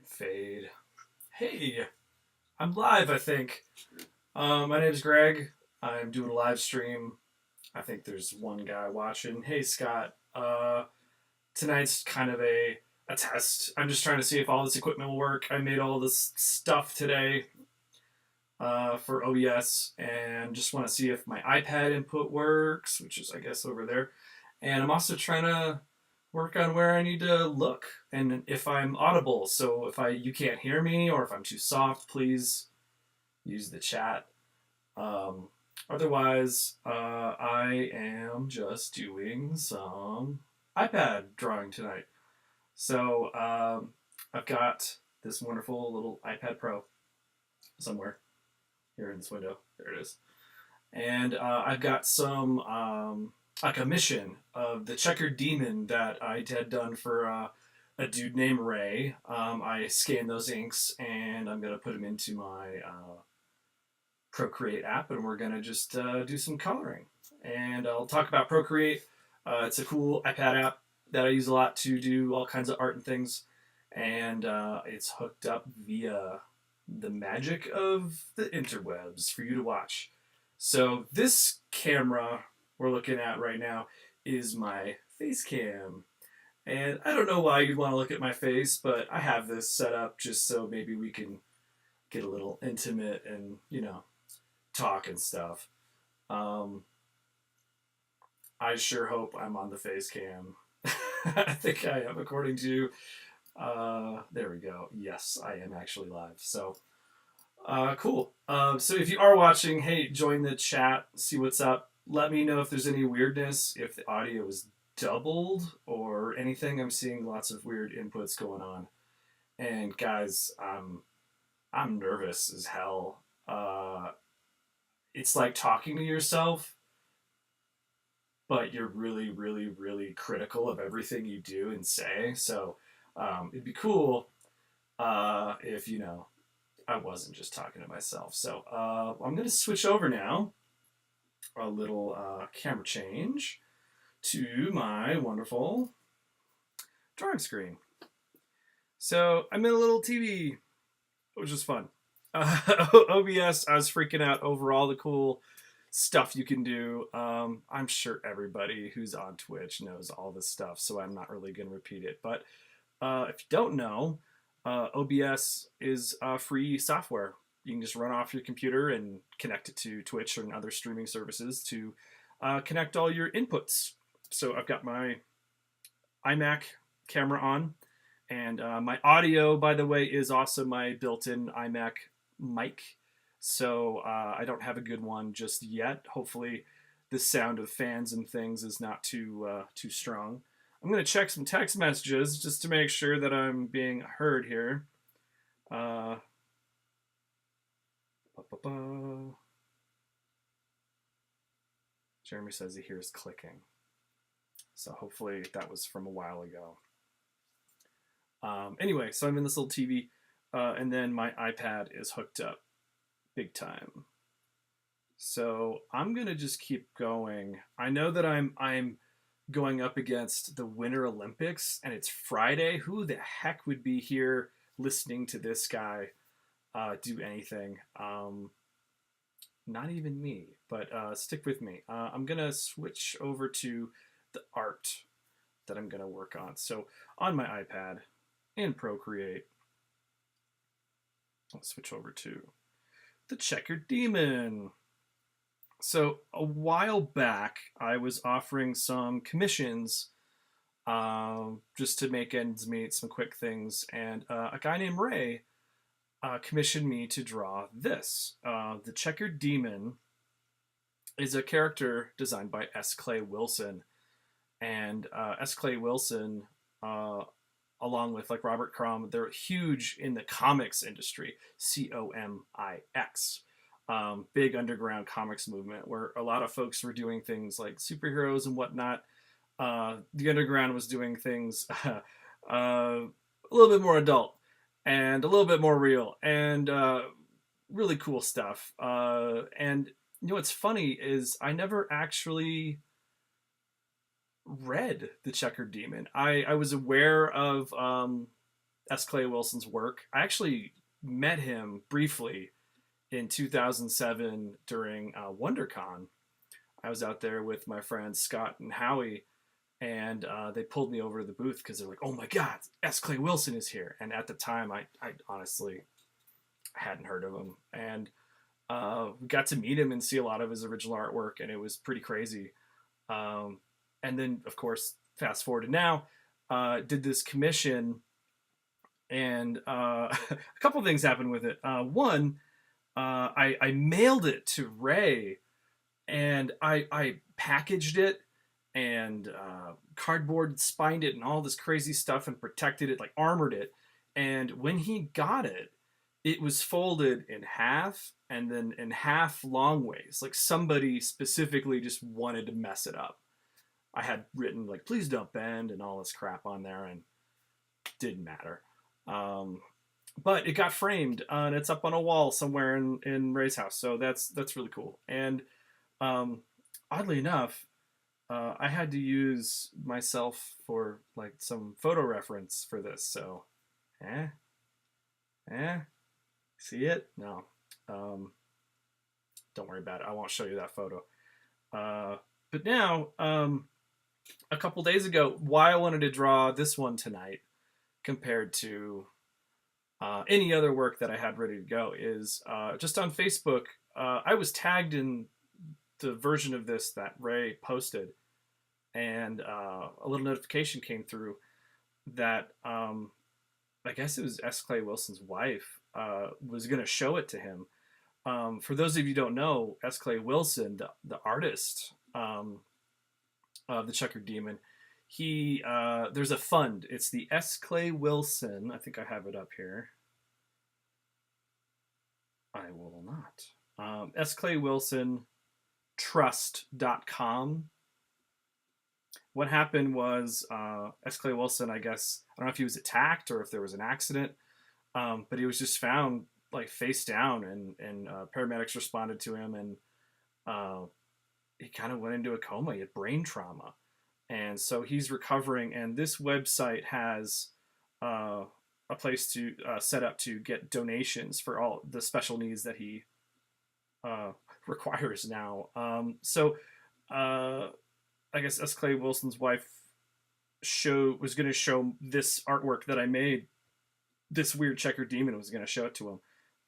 Fade. Hey, I'm live, I think. My name's Greg. I'm doing a live stream. I think there's one guy watching. Hey, Scott. Tonight's kind of a test. I'm just trying to see if all this equipment will work. I made all this stuff today for OBS and just want to see if my iPad input works, which is, I guess, over there. And I'm also trying to work on where I need to look and if I'm audible. So if you can't hear me or if I'm too soft, please use the chat. Otherwise, I am just doing some iPad drawing tonight. So I've got this wonderful little iPad Pro somewhere here in this window. There it is. And I've got some a commission of the Checkered Demon that I had done for a dude named Ray. I scanned those inks and I'm gonna put them into my ProCreate app, and we're gonna just do some coloring. And I'll talk about ProCreate. It's a cool iPad app that I use a lot to do all kinds of art and things, and it's hooked up via the magic of the interwebs for you to watch. So this camera we're looking at right now is my face cam. And I don't know why you'd want to look at my face, but I have this set up just so maybe we can get a little intimate and, talk and stuff. I sure hope I'm on the face cam. I think I am, according to, there we go. Yes, I am actually live. So, cool. So if you are watching, hey, join the chat, see what's up. Let me know if there's any weirdness, if the audio is doubled or anything. I'm seeing lots of weird inputs going on. And guys, I'm nervous as hell. It's like talking to yourself, but you're really, really, really critical of everything you do and say. So it'd be cool if, I wasn't just talking to myself. So I'm going to switch over now, a little camera change, to my wonderful drawing screen. So I'm in a little TV, which is fun. OBS, I was freaking out over all the cool stuff you can do. I'm sure everybody who's on Twitch knows all this stuff, so I'm not really going to repeat it. But if you don't know, OBS is free software. You can just run off your computer and connect it to Twitch and other streaming services to connect all your inputs. So I've got my iMac camera on, and my audio, by the way, is also my built-in iMac mic. So I don't have a good one just yet. Hopefully the sound of fans and things is not too strong. I'm going to check some text messages just to make sure that I'm being heard here. Jeremy says he hears clicking. So hopefully that was from a while ago. Anyway, so I'm in this little TV, and then my iPad is hooked up big time. So I'm gonna just keep going. I know that I'm going up against the Winter Olympics, and it's Friday. Who the heck would be here listening to this guy do anything? Not even me, but stick with me. I'm gonna switch over to the art that I'm gonna work on. So on my iPad in ProCreate, I'll switch over to the Checkered Demon. So a while back, I was offering some commissions just to make ends meet, some quick things, and a guy named Ray commissioned me to draw this. The Checkered Demon is a character designed by S. Clay Wilson, and S. Clay Wilson, along with like Robert Crumb, they're huge in the comics industry. COMIX. Big underground comics movement where a lot of folks were doing things like superheroes and whatnot. The underground was doing things a little bit more adult and a little bit more real and really cool stuff. And what's funny is I never actually read The Checkered Demon. I was aware of S. Clay Wilson's work. I actually met him briefly in 2007 during WonderCon. I was out there with my friends Scott and Howie, and they pulled me over to the booth because they're like, "Oh my God, S. Clay Wilson is here!" And at the time, I honestly hadn't heard of him, and we got to meet him and see a lot of his original artwork, and it was pretty crazy. And then, of course, fast forward to now, did this commission, and a couple things happened with it. One, I mailed it to Ray, and I packaged it and cardboard spined it and all this crazy stuff and protected it, like armored it. And when he got it, it was folded in half and then in half long ways. Like somebody specifically just wanted to mess it up. I had written like, please don't bend and all this crap on there, and didn't matter. But it got framed and it's up on a wall somewhere in Ray's house. So that's really cool. And oddly enough, I had to use myself for like some photo reference for this. So, see it? No. Don't worry about it. I won't show you that photo. But now, a couple days ago, why I wanted to draw this one tonight compared to any other work that I had ready to go is just on Facebook. I was tagged in the version of this that Ray posted, and a little notification came through that I guess it was S. Clay Wilson's wife was going to show it to him. For those of you who don't know, S. Clay Wilson, the artist of the Checkered Demon, he there's a fund. It's the S. Clay Wilson. I think I have it up here. I will not. S. Clay Wilson Trust.com. What happened was S. Clay Wilson, I guess, I don't know if he was attacked or if there was an accident, but he was just found like face down, and paramedics responded to him, and he kind of went into a coma. He had brain trauma. And so he's recovering, and this website has a place to set up to get donations for all the special needs that he requires now. I guess S. Clay Wilson's wife was going to show this artwork that I made. This weird Checkered Demon was going to show it to him,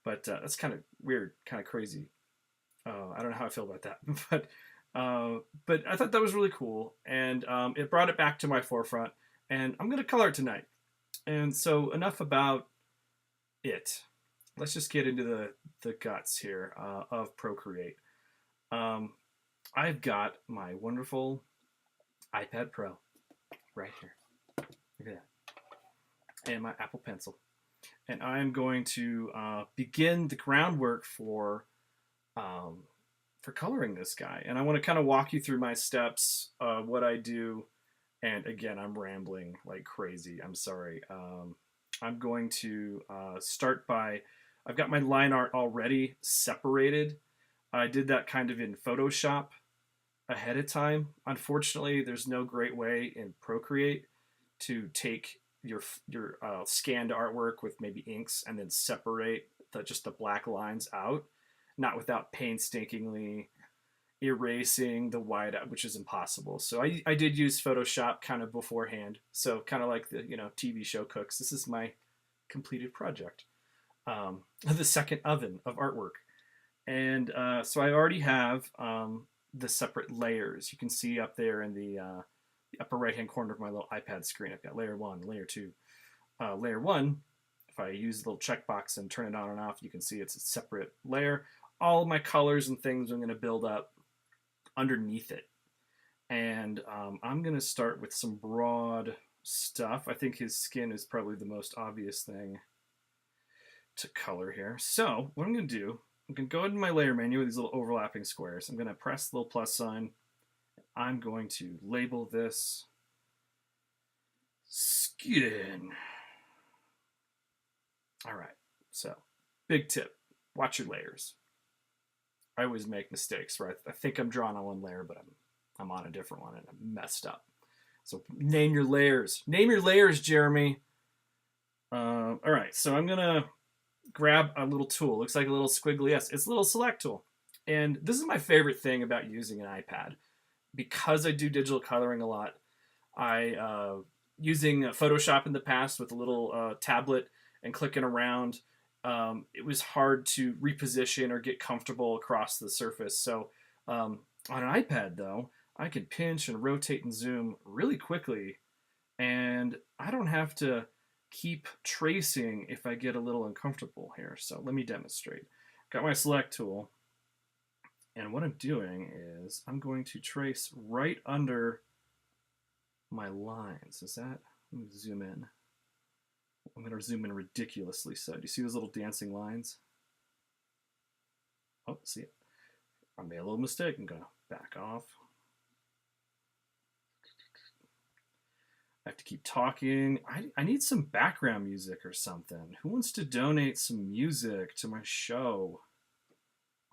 but that's kind of weird, kind of crazy. I don't know how I feel about that, but I thought that was really cool, and it brought it back to my forefront. And I'm going to color it tonight. And so enough about it. Let's just get into the guts here of ProCreate. I've got my wonderful iPad Pro right here. Look at that. And my Apple Pencil. And I'm going to begin the groundwork for coloring this guy. And I want to kind of walk you through my steps, what I do. And again, I'm rambling like crazy. I'm sorry. I'm going to start by, I've got my line art already separated. I did that kind of in Photoshop ahead of time. Unfortunately, there's no great way in ProCreate to take your scanned artwork with maybe inks and then separate just the black lines out, not without painstakingly erasing the white out, which is impossible. So I did use Photoshop kind of beforehand. So kind of like the TV show cooks. This is my completed project, the second oven of artwork. And so I already have the separate layers. You can see up there in the upper right hand corner of my little iPad screen, I've got layer 1, layer 2. Layer 1, if I use the little checkbox and turn it on and off, you can see it's a separate layer. All of my colors and things I'm going to build up underneath it. And I'm going to start with some broad stuff. I think his skin is probably the most obvious thing to color here. So what I'm going to do, I'm going to go into my layer menu with these little overlapping squares. I'm going to press the little plus sign. I'm going to label this skin. All right, so big tip, watch your layers. I always make mistakes where I think I'm drawing on one layer, but I'm on a different one and I'm messed up. So name your layers. Name your layers, Jeremy. All right, so I'm gonna grab a little tool. Looks like a little squiggly S. It's a little select tool. And this is my favorite thing about using an iPad. Because I do digital coloring a lot, I using Photoshop in the past with a little tablet and clicking around, it was hard to reposition or get comfortable across the surface. So on an iPad, though, I can pinch and rotate and zoom really quickly, and I don't have to keep tracing if I get a little uncomfortable here. So let me demonstrate. Got my select tool, and what I'm doing is I'm going to trace right under my lines. Is that? Let me zoom in. I'm going to zoom in ridiculously so. Do you see those little dancing lines? Oh, see it. I made a little mistake. I'm going to back off. I have to keep talking. I need some background music or something. Who wants to donate some music to my show?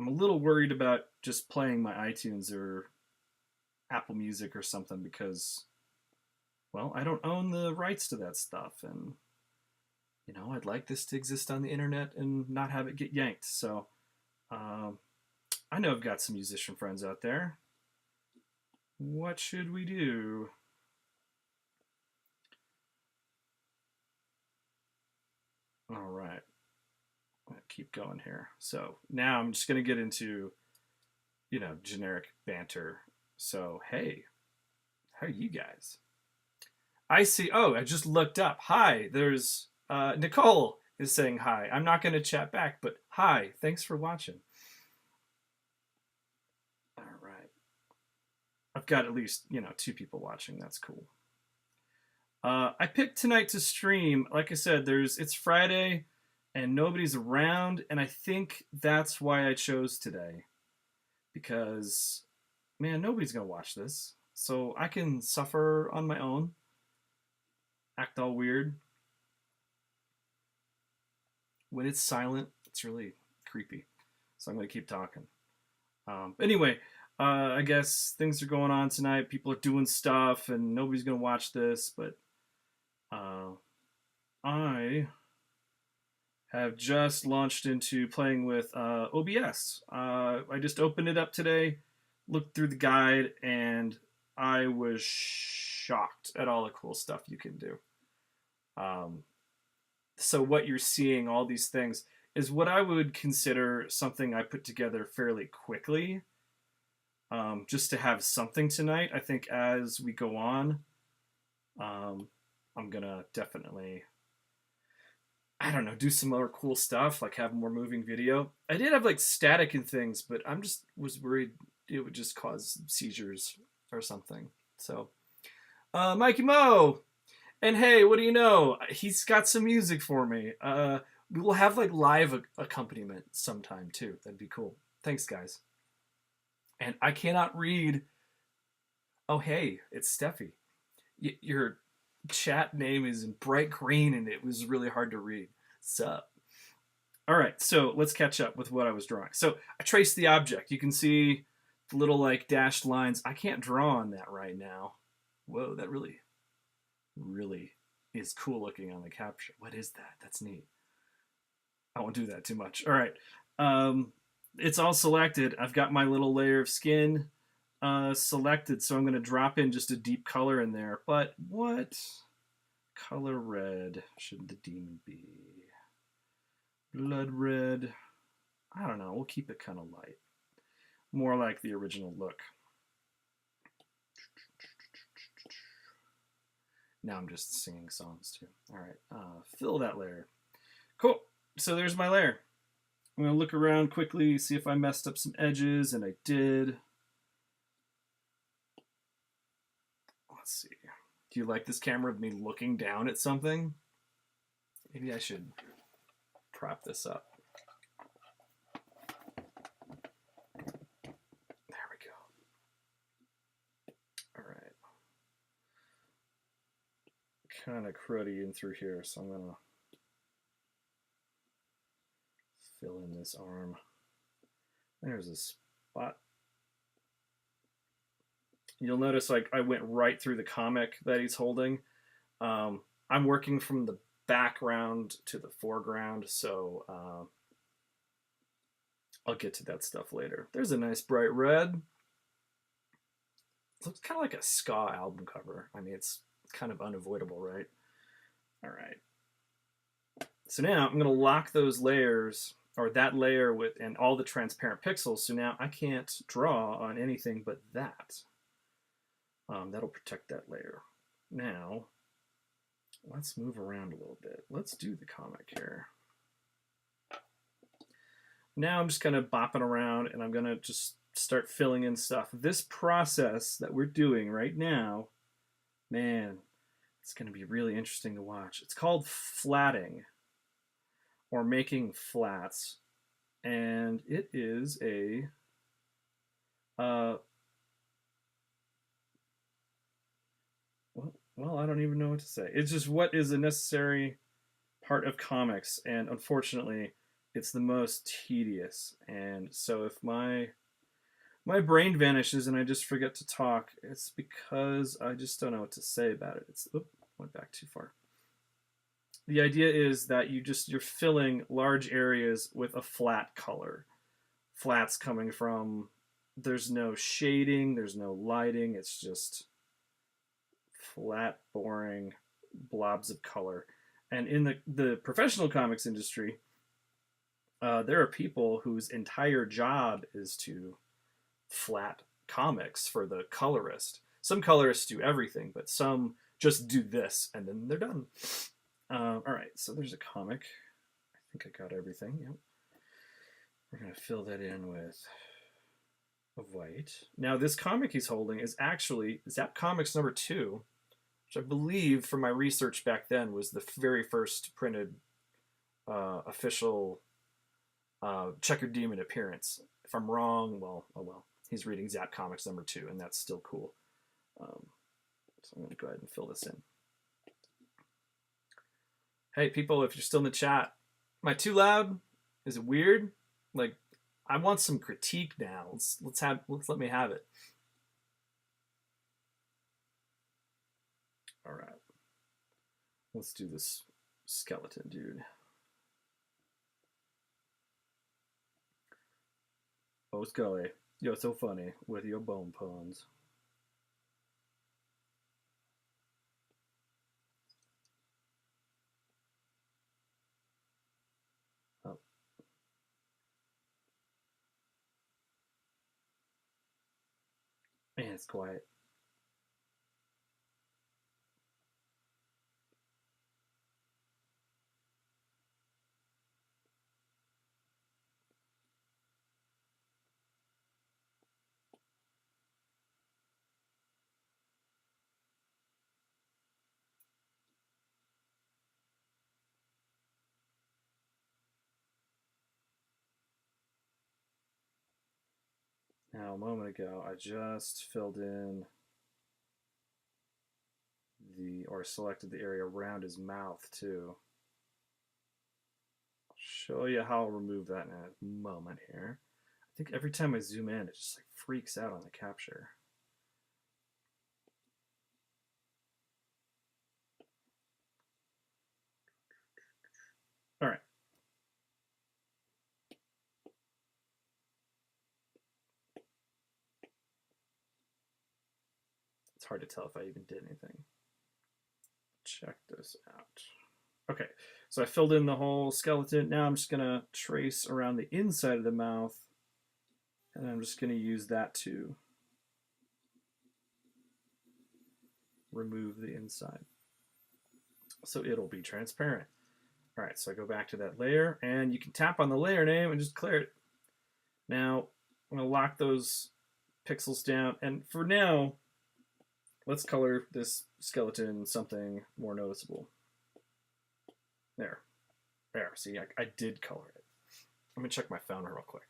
I'm a little worried about just playing my iTunes or Apple Music or something because, well, I don't own the rights to that stuff. And, you know, I'd like this to exist on the internet and not have it get yanked. So I know I've got some musician friends out there. What should we do? All right. Keep going here. So now I'm just going to get into, you know, generic banter. So, hey, how are you guys? I see. Oh, I just looked up. Hi, there's Nicole is saying hi. I'm not going to chat back, but hi. Thanks for watching. All right. I've got at least, you know, 2 people watching. That's cool. I picked tonight to stream. Like I said, it's Friday and nobody's around, and I think that's why I chose today. Because, man, nobody's gonna watch this. So I can suffer on my own, act all weird. When it's silent, it's really creepy. So I'm gonna keep talking. Anyway, I guess things are going on tonight. People are doing stuff, and nobody's gonna watch this, but I have just launched into playing with OBS. I just opened it up today, looked through the guide, and I was shocked at all the cool stuff you can do. So what you're seeing, all these things, is what I would consider something I put together fairly quickly, just to have something tonight. I think as we go on, I'm gonna definitely, I don't know, do some other cool stuff, like have more moving video. I did have like static and things, but I'm just was worried it would just cause seizures or something. So, Mikey Mo, and hey, what do you know? He's got some music for me. We will have like live accompaniment sometime too. That'd be cool. Thanks, guys. And I cannot read. Oh, hey, it's Steffi. Your chat name is in bright green and it was really hard to read. Sup? All right, so let's catch up with what I was drawing. So I traced the object. You can see the little like dashed lines. I can't draw on that right now. Whoa, that really, really is cool looking on the capture. What is that? That's neat. I won't do that too much. All right. It's all selected. I've got my little layer of skin selected, so I'm going to drop in just a deep color in there. But what color red should the demon be? Blood red. I don't know. We'll keep it kind of light. More like the original look. Now I'm just singing songs too. All right. Fill that layer. Cool. So there's my layer. I'm going to look around quickly, see if I messed up some edges, and I did. Let's see. Do you like this camera of me looking down at something? Maybe I should prop this up. There we go. All right. Kind of cruddy in through here, so I'm going to fill in this arm. There's a spot. You'll notice like I went right through the comic that he's holding. I'm working from the background to the foreground, so I'll get to that stuff later. There's a nice bright red. It looks kind of like a ska album cover. I mean, it's kind of unavoidable, right? All right. So now I'm going to lock those layers, or that layer with, and all the transparent pixels. So now I can't draw on anything but that. That'll protect that layer. Now, let's move around a little bit. Let's do the comic here. Now I'm just kind of bopping around, and I'm going to just start filling in stuff. This process that we're doing right now, man, it's going to be really interesting to watch. It's called flatting, or making flats, and it is a well, I don't even know what to say. It's just what is a necessary part of comics, and unfortunately, it's the most tedious. And so if my brain vanishes and I just forget to talk, it's because I just don't know what to say about it. It's went back too far. The idea is that you're filling large areas with a flat color. Flats coming from, there's no shading, there's no lighting, it's just flat, boring blobs of color. And in the professional comics industry, there are people whose entire job is to flat comics for the colorist. Some colorists do everything, but some just do this and then they're done. All right, so there's a comic. I think I got everything. Yep. We're going to fill that in with a white. Now, this comic he's holding is actually Zap Comics number 2, which I believe from my research back then was the very first printed official Checkered Demon appearance. If I'm wrong, well, oh well. He's reading Zap Comics number 2, and that's still cool. So I'm going to go ahead and fill this in. Hey, people, if you're still in the chat, am I too loud? Is it weird? Like, I want some critique now. Let's let me have it. All right. Let's do this skeleton dude. Oh, Scully, you're so funny with your bone puns. Oh. Man, it's quiet. Now, a moment ago, I just filled in or selected the area around his mouth too. I'll show you how I'll remove that in a moment here. I think every time I zoom in, it just like freaks out on the capture. All right. It's hard to tell if I even did anything. Check this out. Okay, so I filled in the whole skeleton. Now I'm just gonna trace around the inside of the mouth, and I'm just gonna use that to remove the inside. So it'll be transparent. All right, so I go back to that layer, and you can tap on the layer name and just clear it. Now, I'm gonna lock those pixels down, and for now, let's color this skeleton something more noticeable. There. See, I did color it. Let me check my phone real quick.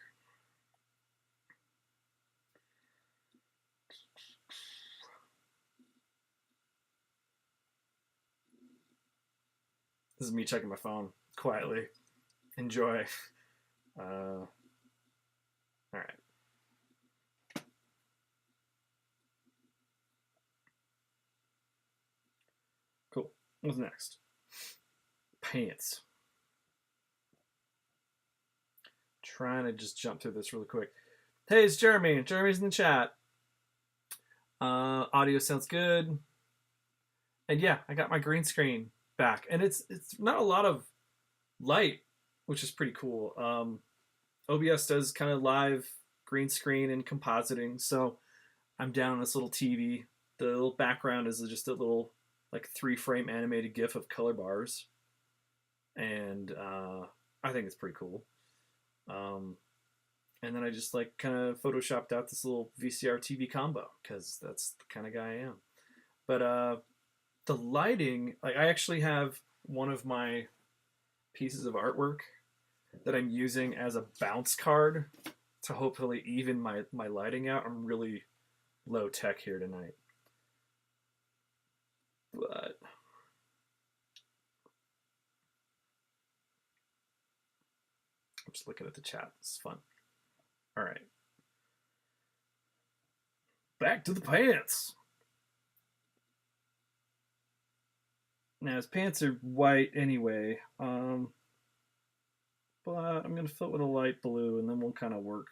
This is me checking my phone quietly. Enjoy. All right. Cool. What's next? pants. Trying to just jump through this really quick. Hey, it's Jeremy. Jeremy's in the chat. Audio sounds good. And yeah, I got my green screen back. And it's not a lot of light, which is pretty cool. OBS does kind of live green screen and compositing. So I'm down on this little TV. The little background is just a little like 3-frame animated GIF of color bars. And I think it's pretty cool. And then I just like kind of photoshopped out this little VCR TV combo because that's the kind of guy I am. But the lighting, like I actually have one of my pieces of artwork that I'm using as a bounce card to hopefully even my lighting out. I'm really low tech here tonight. But I'm just looking at the chat. It's fun. All right. Back to the pants. Now his pants are white anyway. But I'm gonna fill it with a light blue and then we'll kind of work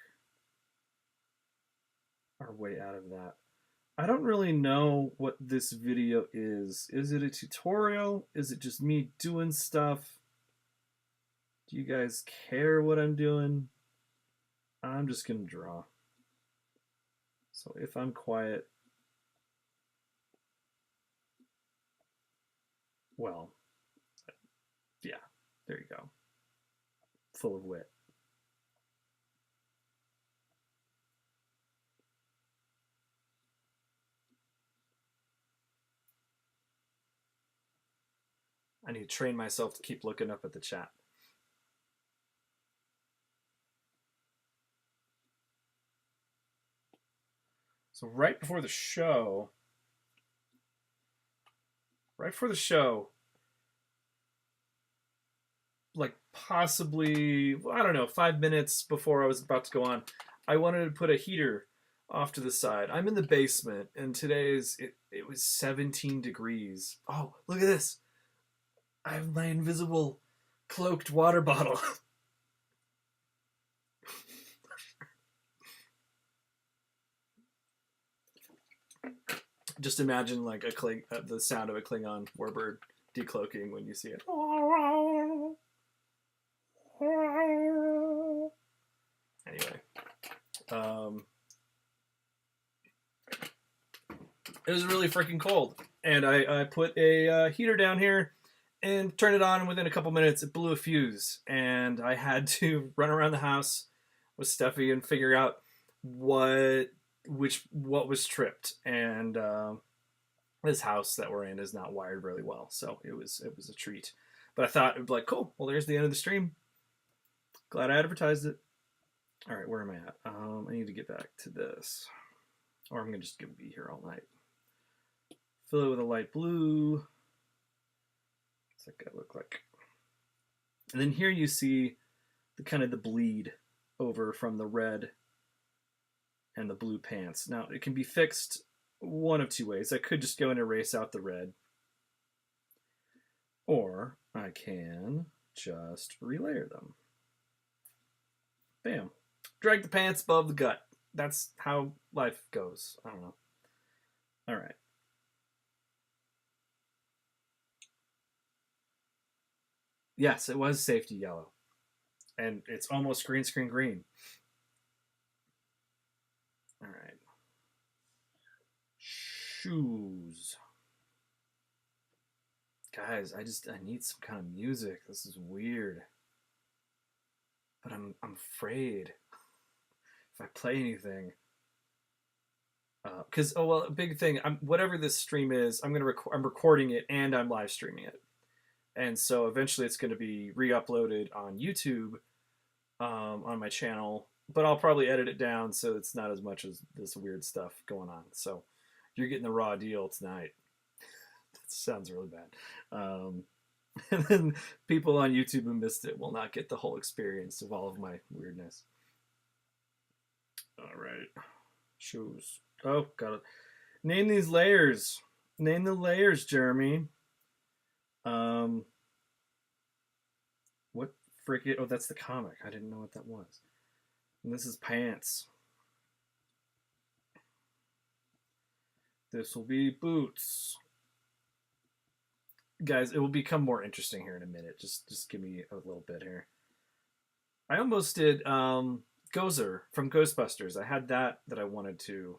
our way out of that. I don't really know what this video is. Is it a tutorial? Is it just me doing stuff? Do you guys care what I'm doing? I'm just gonna draw. So if I'm quiet, well, yeah, there you go. Full of wit. I need to train myself to keep looking up at the chat. So right before the show, like possibly, I don't know, 5 minutes before I was about to go on, I wanted to put a heater off to the side. I'm in the basement, and today it was 17 degrees. Oh, look at this. I have my invisible cloaked water bottle. Just imagine like the sound of a Klingon warbird decloaking when you see it. Anyway, it was really freaking cold, and I put a heater down here and turned it on, and within a couple minutes it blew a fuse, and I had to run around the house with Steffi and figure out what was tripped. And this house that we're in is not wired really well, so it was a treat. But I thought it would be like, cool, well, there's the end of the stream. Glad I advertised it. All right, where am I at? I need to get back to this, or I'm gonna just be here all night. Fill it with a light blue. What's that guy look like? And then here you see the kind of the bleed over from the red and the blue pants. Now it can be fixed one of two ways. I could just go and erase out the red, or I can just relayer them. Bam. Drag the pants above the gut. That's how life goes. I don't know. All right. Yes, it was safety yellow. And it's almost green screen green. All right. Shoes. Guys, I need some kind of music. This is weird. But I'm afraid if I play anything. Because a big thing. Whatever this stream is, I'm recording it and I'm live streaming it, and so eventually it's going to be re-uploaded on YouTube, on my channel. But I'll probably edit it down so it's not as much as this weird stuff going on. So you're getting the raw deal tonight. That sounds really bad. And then people on YouTube who missed it will not get the whole experience of all of my weirdness. All right. Shoes. Oh, got it. Name these layers. Name the layers, Jeremy. Frick it. Oh, that's the comic. I didn't know what that was. And this is pants. This will be boots. Guys, it will become more interesting here in a minute. Just give me a little bit here. I almost did Gozer from Ghostbusters. I had that I wanted to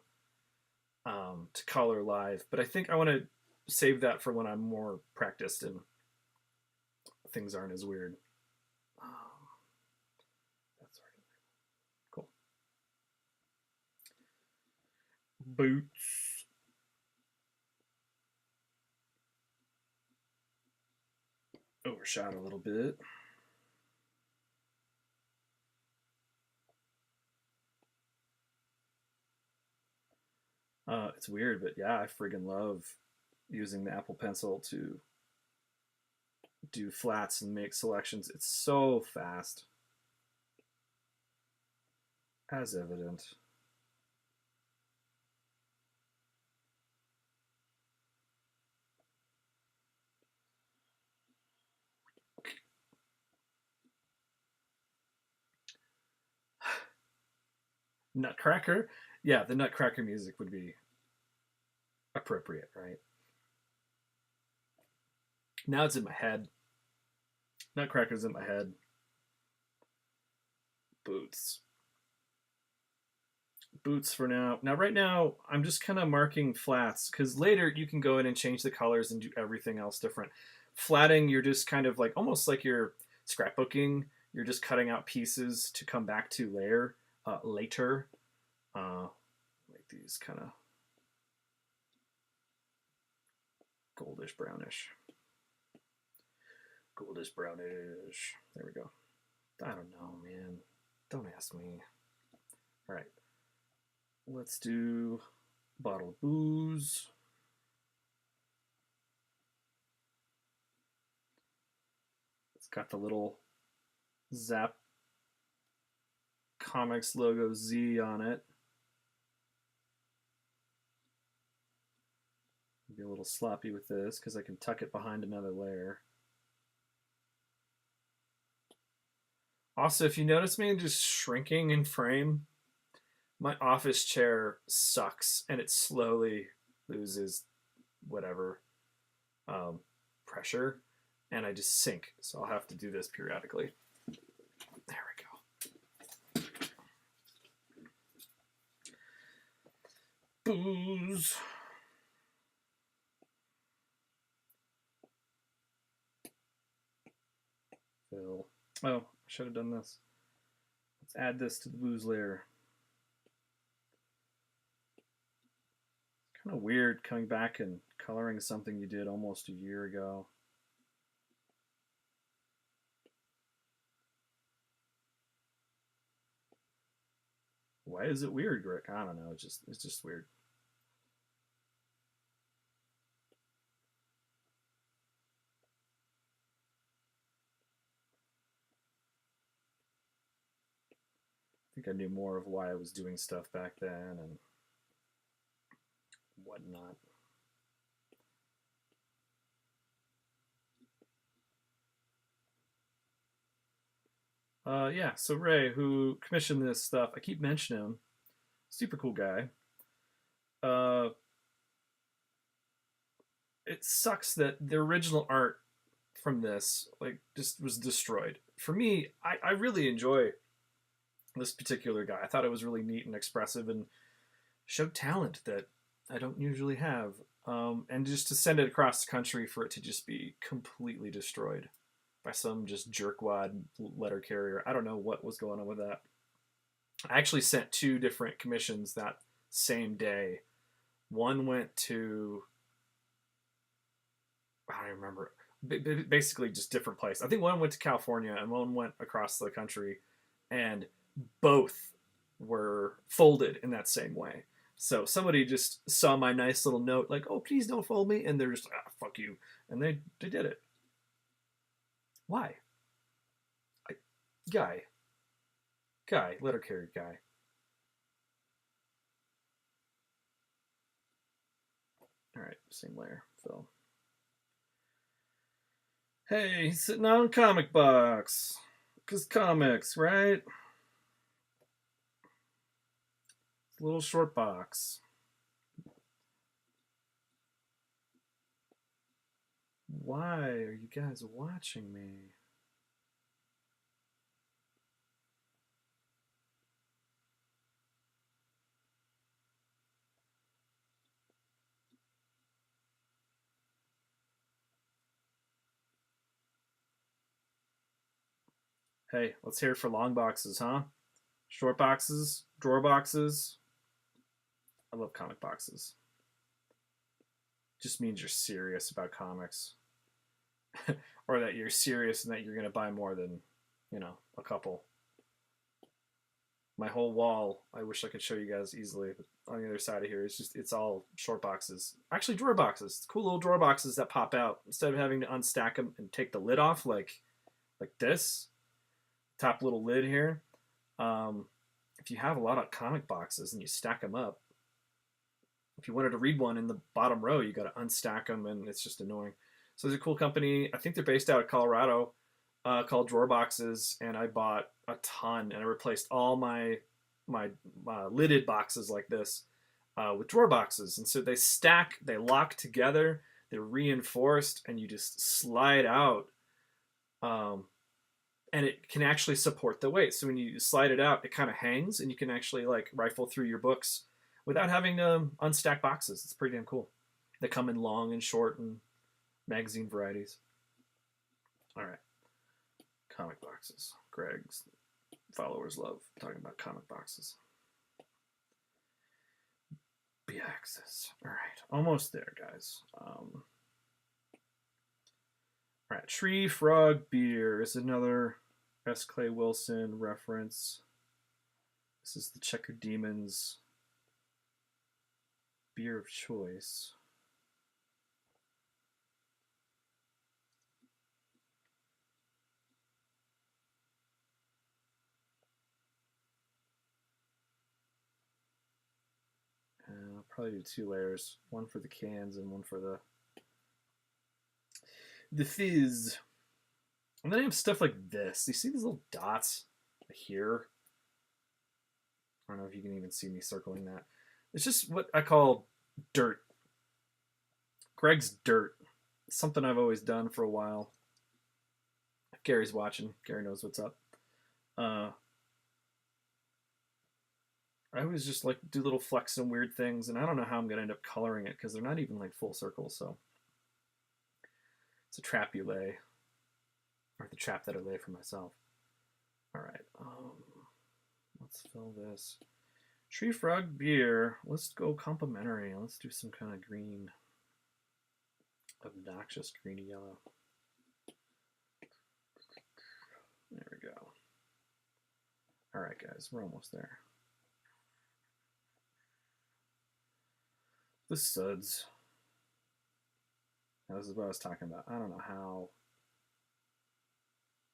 color live, but I think I want to save that for when I'm more practiced and things aren't as weird. That's already cool. Boots. Overshot a little bit. It's weird, but yeah, I friggin' love using the Apple Pencil to do flats and make selections. It's so fast, as evident. Nutcracker? Yeah, the Nutcracker music would be appropriate, right? Now it's in my head. Nutcracker's in my head. Boots. Boots for now. Now, right now, I'm just kind of marking flats because later you can go in and change the colors and do everything else different. Flatting, you're just kind of like almost like you're scrapbooking. You're just cutting out pieces to come back to later. Make these kind of goldish brownish. Goldish brownish. There we go. I don't know, man. Don't ask me. All right. Let's do bottled booze. It's got the little Zap Comics logo Z on it. Be a little sloppy with this because I can tuck it behind another layer. Also, if you notice me just shrinking in frame, my office chair sucks and it slowly loses whatever pressure and I just sink. So I'll have to do this periodically. There we go. Booze. Fill. Oh, I should have done this. Let's add this to the booze layer. Kind of weird coming back and coloring something you did almost a year ago. Why is it weird, Greg? I don't know. It's just weird. I think I knew more of why I was doing stuff back then and whatnot. Yeah, so Ray, who commissioned this stuff, I keep mentioning him. Super cool guy. It sucks that the original art from this just was destroyed. For me, I really enjoy this particular guy. I thought it was really neat and expressive and showed talent that I don't usually have. And just to send it across the country for it to just be completely destroyed by some just jerkwad letter carrier. I don't know what was going on with that. I actually sent 2 different commissions that same day. One went to, I don't remember, basically just different place. I think one went to California and one went across the country, and both were folded in that same way. So somebody just saw my nice little note, like, "Oh, please don't fold me," and they're just like, "Ah, fuck you," and they did it. Why? I, guy, letter carrier guy. All right, same layer, fill. Hey, he's sitting on a comic box. Because comics, right? Little short box. Why are you guys watching me? Hey, let's hear it for long boxes, huh? Short boxes, drawer boxes. I love comic boxes. Just means you're serious about comics. Or that you're serious and that you're going to buy more than, a couple. My whole wall, I wish I could show you guys easily, but on the other side of here, it's all short boxes. Actually, drawer boxes. It's cool little drawer boxes that pop out. Instead of having to unstack them and take the lid off like this, top little lid here. If you have a lot of comic boxes and you stack them up, if you wanted to read one in the bottom row, you got to unstack them, and it's just annoying. So there's a cool company. I think they're based out of Colorado, called Drawer Boxes, and I bought a ton, and I replaced all my lidded boxes like this with drawer boxes. And so they stack, they lock together, they're reinforced, and you just slide out. And it can actually support the weight. So when you slide it out, it kind of hangs, and you can actually like rifle through your books without having to unstack boxes. It's pretty damn cool. They come in long and short and magazine varieties. All right. Comic boxes. Greg's followers love talking about comic boxes. B-axis. All right. Almost there, guys. All right. Tree Frog Beer is another S. Clay Wilson reference. This is the Checkered Demons beer of choice. I'll probably do 2 layers, one for the cans and one for the fizz. And then I have stuff like this. You see these little dots here? I don't know if you can even see me circling that. It's just what I call dirt. Greg's dirt. It's something I've always done for a while. If Gary's watching, Gary knows what's up. I always just like do little flecks and weird things, and I don't know how I'm gonna end up coloring it because they're not even like full circles. So it's a trap you lay, or the trap that I lay for myself. All right, let's fill this. Tree Frog Beer. Let's go complimentary. Let's do some kind of green. Obnoxious greeny yellow. There we go. All right, guys, we're almost there. The suds. Now, this is what I was talking about. I don't know how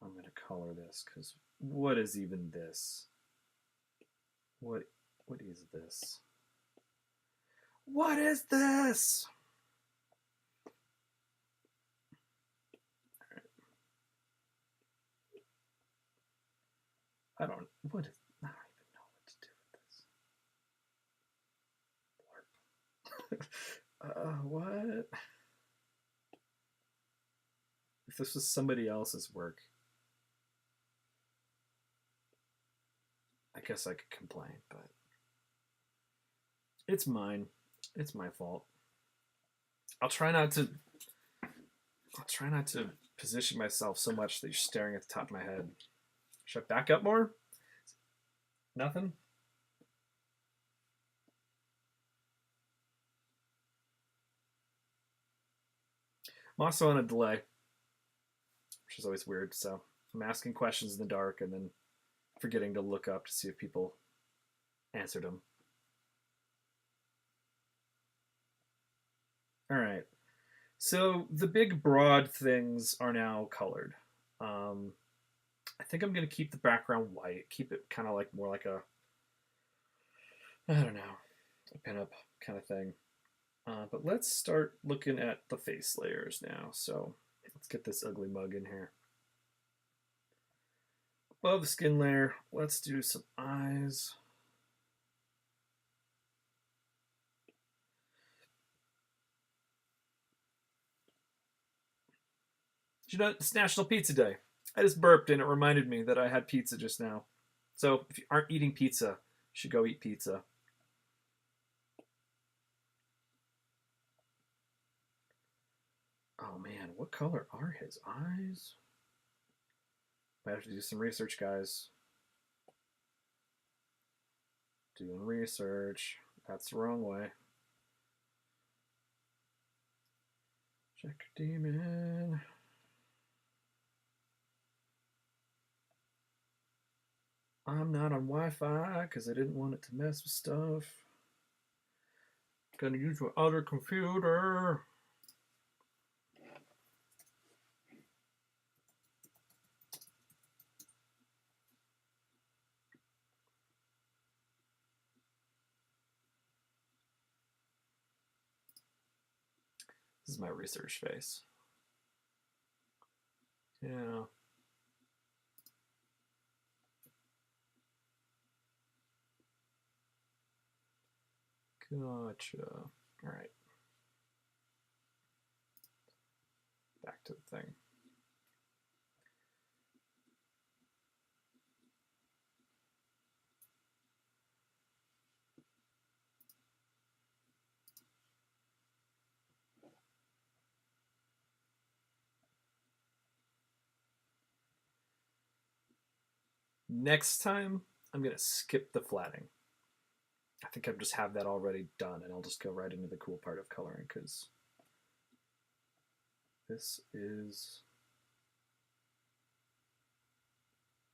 I'm going to color this, because what is even this? What is this? What is this? All right. I don't even know what to do with this. What? If this was somebody else's work, I guess I could complain, but it's mine. It's my fault. I'll try not to position myself so much that you're staring at the top of my head. Should I back up more? Nothing? I'm also on a delay, which is always weird. So I'm asking questions in the dark and then forgetting to look up to see if people answered them. All right. So the big broad things are now colored. I think I'm going to keep the background white, keep it kind of like more like a, I don't know, a pinup kind of thing. But let's start looking at the face layers now. So let's get this ugly mug in here. Above the skin layer, let's do some eyes. You know, it's National Pizza Day. I just burped and it reminded me that I had pizza just now. So if you aren't eating pizza, you should go eat pizza. Oh man, what color are his eyes? I have to do some research, guys. Doing research. That's the wrong way. Check demon. I'm not on Wi-Fi because I didn't want it to mess with stuff. Gonna use my other computer. This is my research face. Yeah. Gotcha. All right. Back to the thing. Next time, I'm going to skip the flatting. I think I just have that already done, and I'll just go right into the cool part of coloring, because this is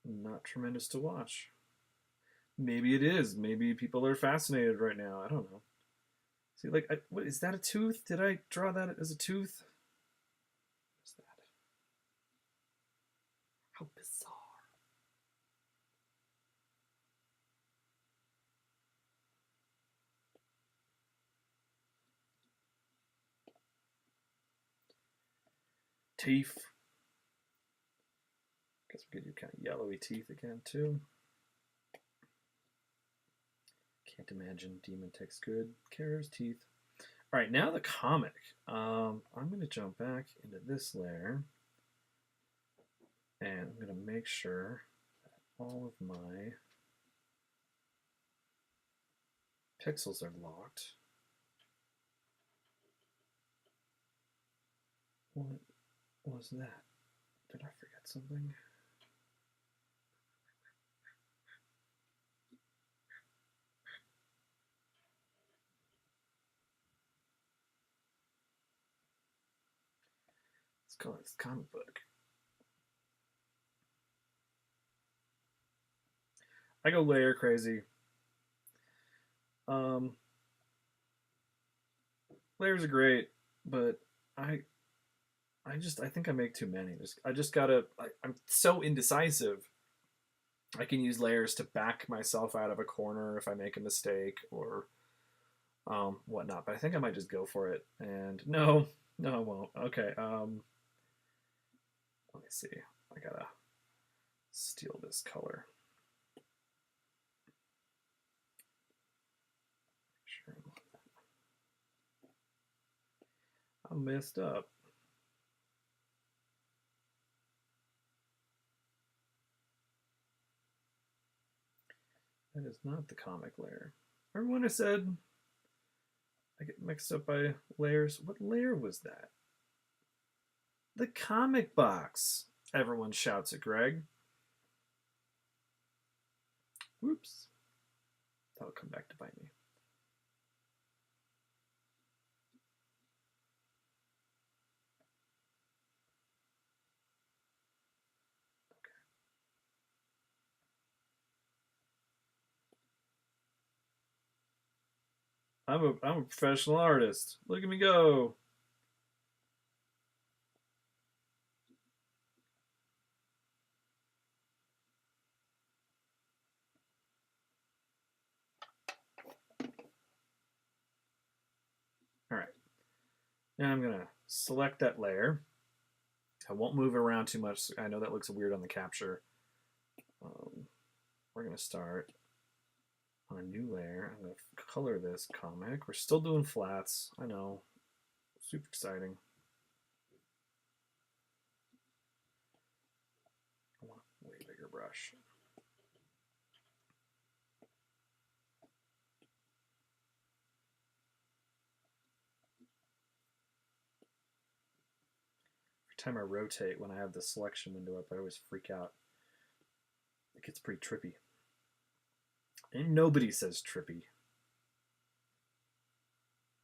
not tremendous to watch. Maybe it is. Maybe people are fascinated right now. I don't know. See, like, what is that? A tooth? Did I draw that as a tooth? What's that? How bizarre. Teeth. Guess we could do kind of yellowy teeth again, too. Can't imagine demon text good. Kara's teeth. All right, now the comic. I'm going to jump back into this layer. And I'm going to make sure that all of my pixels are locked. What was that? Did I forget something? Let's call it comic book. I go layer crazy. Layers are great, but I think I make too many. I just gotta. I'm so indecisive. I can use layers to back myself out of a corner if I make a mistake or whatnot. But I think I might just go for it. And no, I won't. Okay. Let me see. I gotta steal this color. Sure. I'm messed up. That is not the comic layer. Remember when I said I get mixed up by layers? What layer was that? The comic box. Everyone shouts at Greg. Whoops. That'll come back to bite me. I'm a professional artist. Look at me go. All right. Now I'm gonna select that layer. I won't move it around too much. I know that looks weird on the capture. we're going to start on a new layer. I'm going to color this comic. We're still doing flats. I know. Super exciting. I want a way bigger brush. Every time I rotate when I have the selection window up, I always freak out. It gets pretty trippy. And nobody says trippy.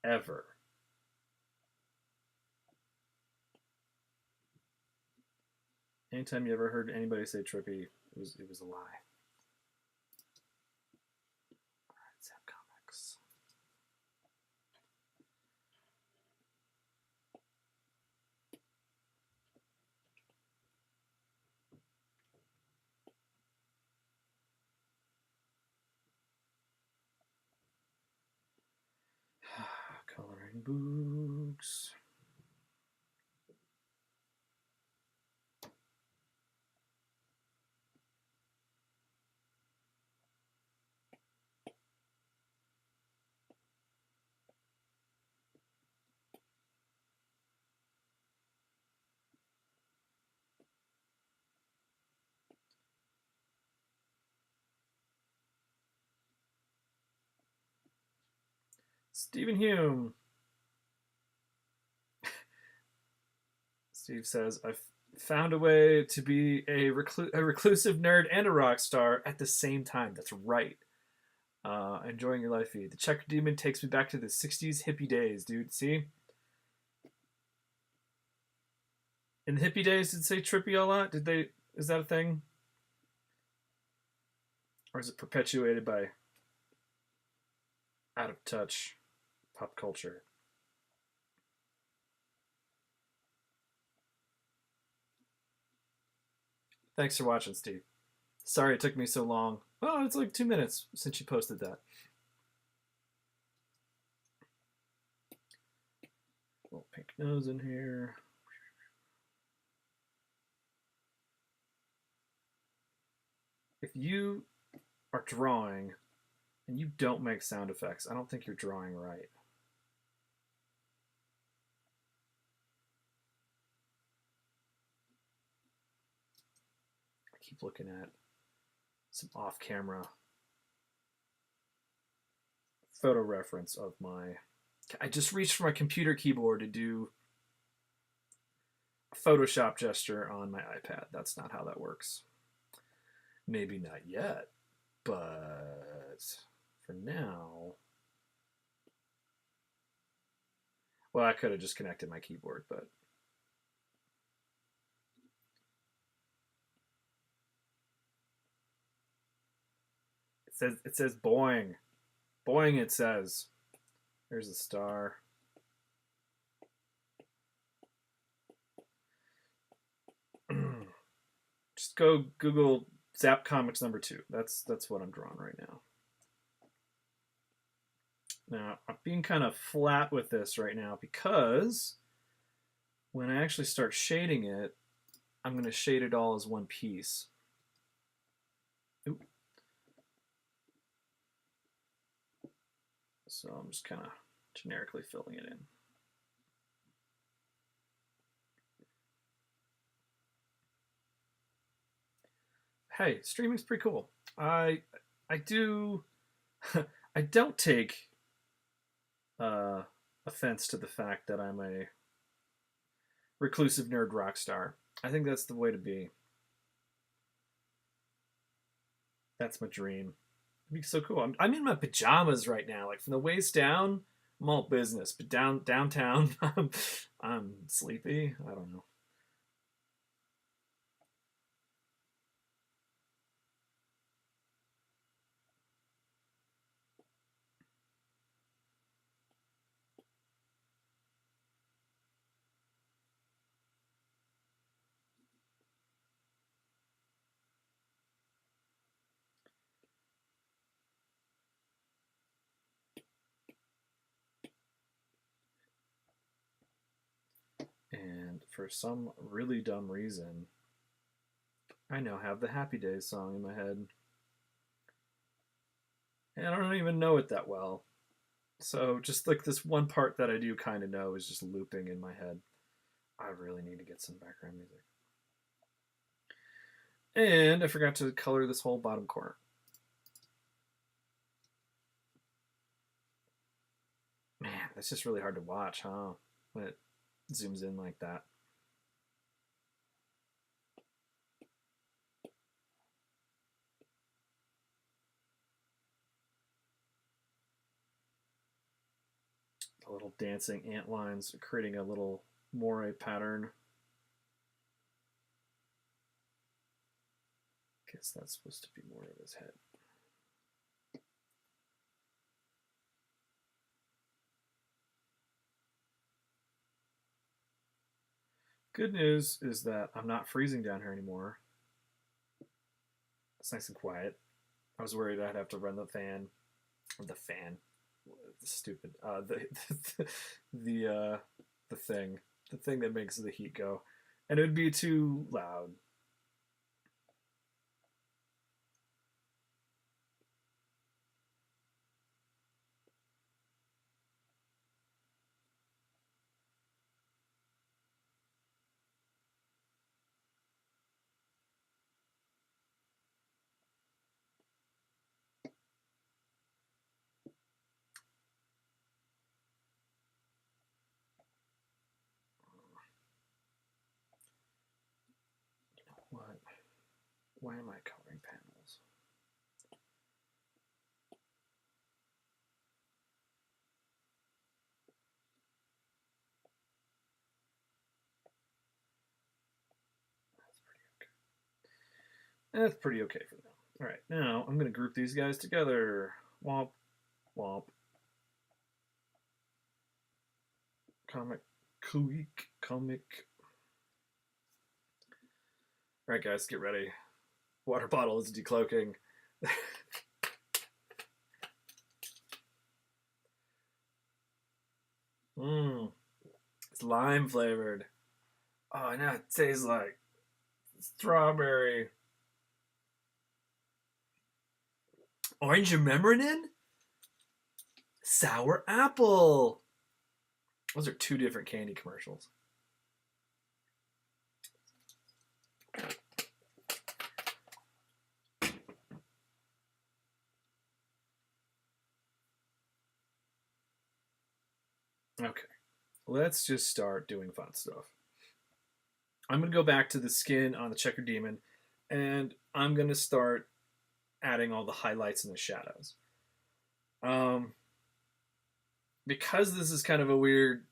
Ever. Anytime you ever heard anybody say trippy, it was a lie. Alright, Zap Comics. Coloring books. Stephen Hume. Steve says, I've found a way to be a reclusive nerd and a rock star at the same time. That's right. Enjoying your life feed. The Checkered Demon takes me back to the 60s hippie days, dude. See? In the hippie days, did it say trippy a lot? Did they? Is that a thing? Or is it perpetuated by out of touch pop culture? Thanks for watching, Steve. Sorry it took me so long. Oh, it's like 2 minutes since you posted that. Little pink nose in here. If you are drawing and you don't make sound effects, I don't think you're drawing right. I keep looking at some off-camera photo reference of my... I just reached for my computer keyboard to do a Photoshop gesture on my iPad. That's not how that works. Maybe not yet, but for now... Well, I could have just connected my keyboard, but... It says boing. Boing, it says. There's a star. Just go Google Zap Comics #2. That's what I'm drawing right now. Now, I'm being kind of flat with this right now because when I actually start shading it, I'm going to shade it all as one piece. Oop. So I'm just kind of generically filling it in. Hey, streaming's pretty cool. I do I don't take offense to the fact that I'm a reclusive nerd rock star. I think that's the way to be. That's my dream. It'd be so cool. I'm in my pajamas right now, like from the waist down. I'm all business, but downtown, I'm sleepy. I don't know. And for some really dumb reason, I now have the Happy Days song in my head. And I don't even know it that well. So just like this one part that I do kind of know is just looping in my head. I really need to get some background music. And I forgot to color this whole bottom corner. Man, that's just really hard to watch, huh? When it zooms in like that. The little dancing ant lines are creating a little moire pattern. Guess that's supposed to be more of his head. Good news is that I'm not freezing down here anymore. It's nice and quiet. I was worried I'd have to run the fan. The fan. Stupid. The thing. The thing that makes the heat go. And it would be too loud. What? Why am I coloring panels? That's pretty okay for now. All right, now I'm going to group these guys together. Womp, womp. Comic, comic, comic. All right, guys, get ready. Water bottle is decloaking. Mmm, it's lime flavored. Oh, now it tastes like strawberry. Orange and Memorinin? Sour apple. Those are two different candy commercials. Okay, let's just start doing fun stuff. I'm going to go back to the skin on the Checkered Demon, and I'm going to start adding all the highlights and the shadows. Um, because this is kind of a weird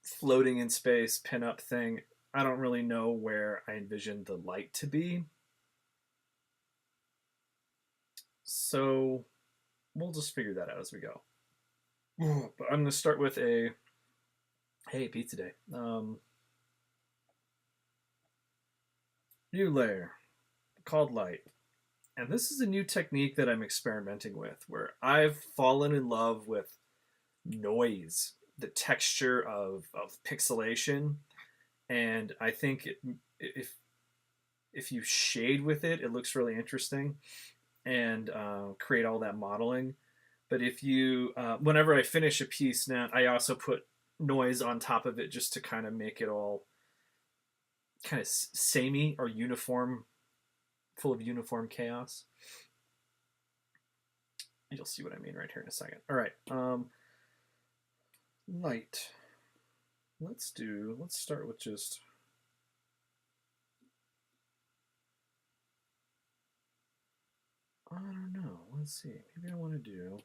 floating in space pinup thing, I don't really know where I envision the light to be. So we'll just figure that out as we go. But I'm going to start with a hey, pizza day. New layer called light. And this is a new technique that I'm experimenting with where I've fallen in love with noise, the texture of pixelation. And I think if you shade with it, it looks really interesting and create all that modeling. But if you, whenever I finish a piece now, I also put noise on top of it just to kind of make it all kind of samey or uniform, full of uniform chaos. You'll see what I mean right here in a second. All right, light. Let's start with just I don't know. Let's see. Maybe I want to do.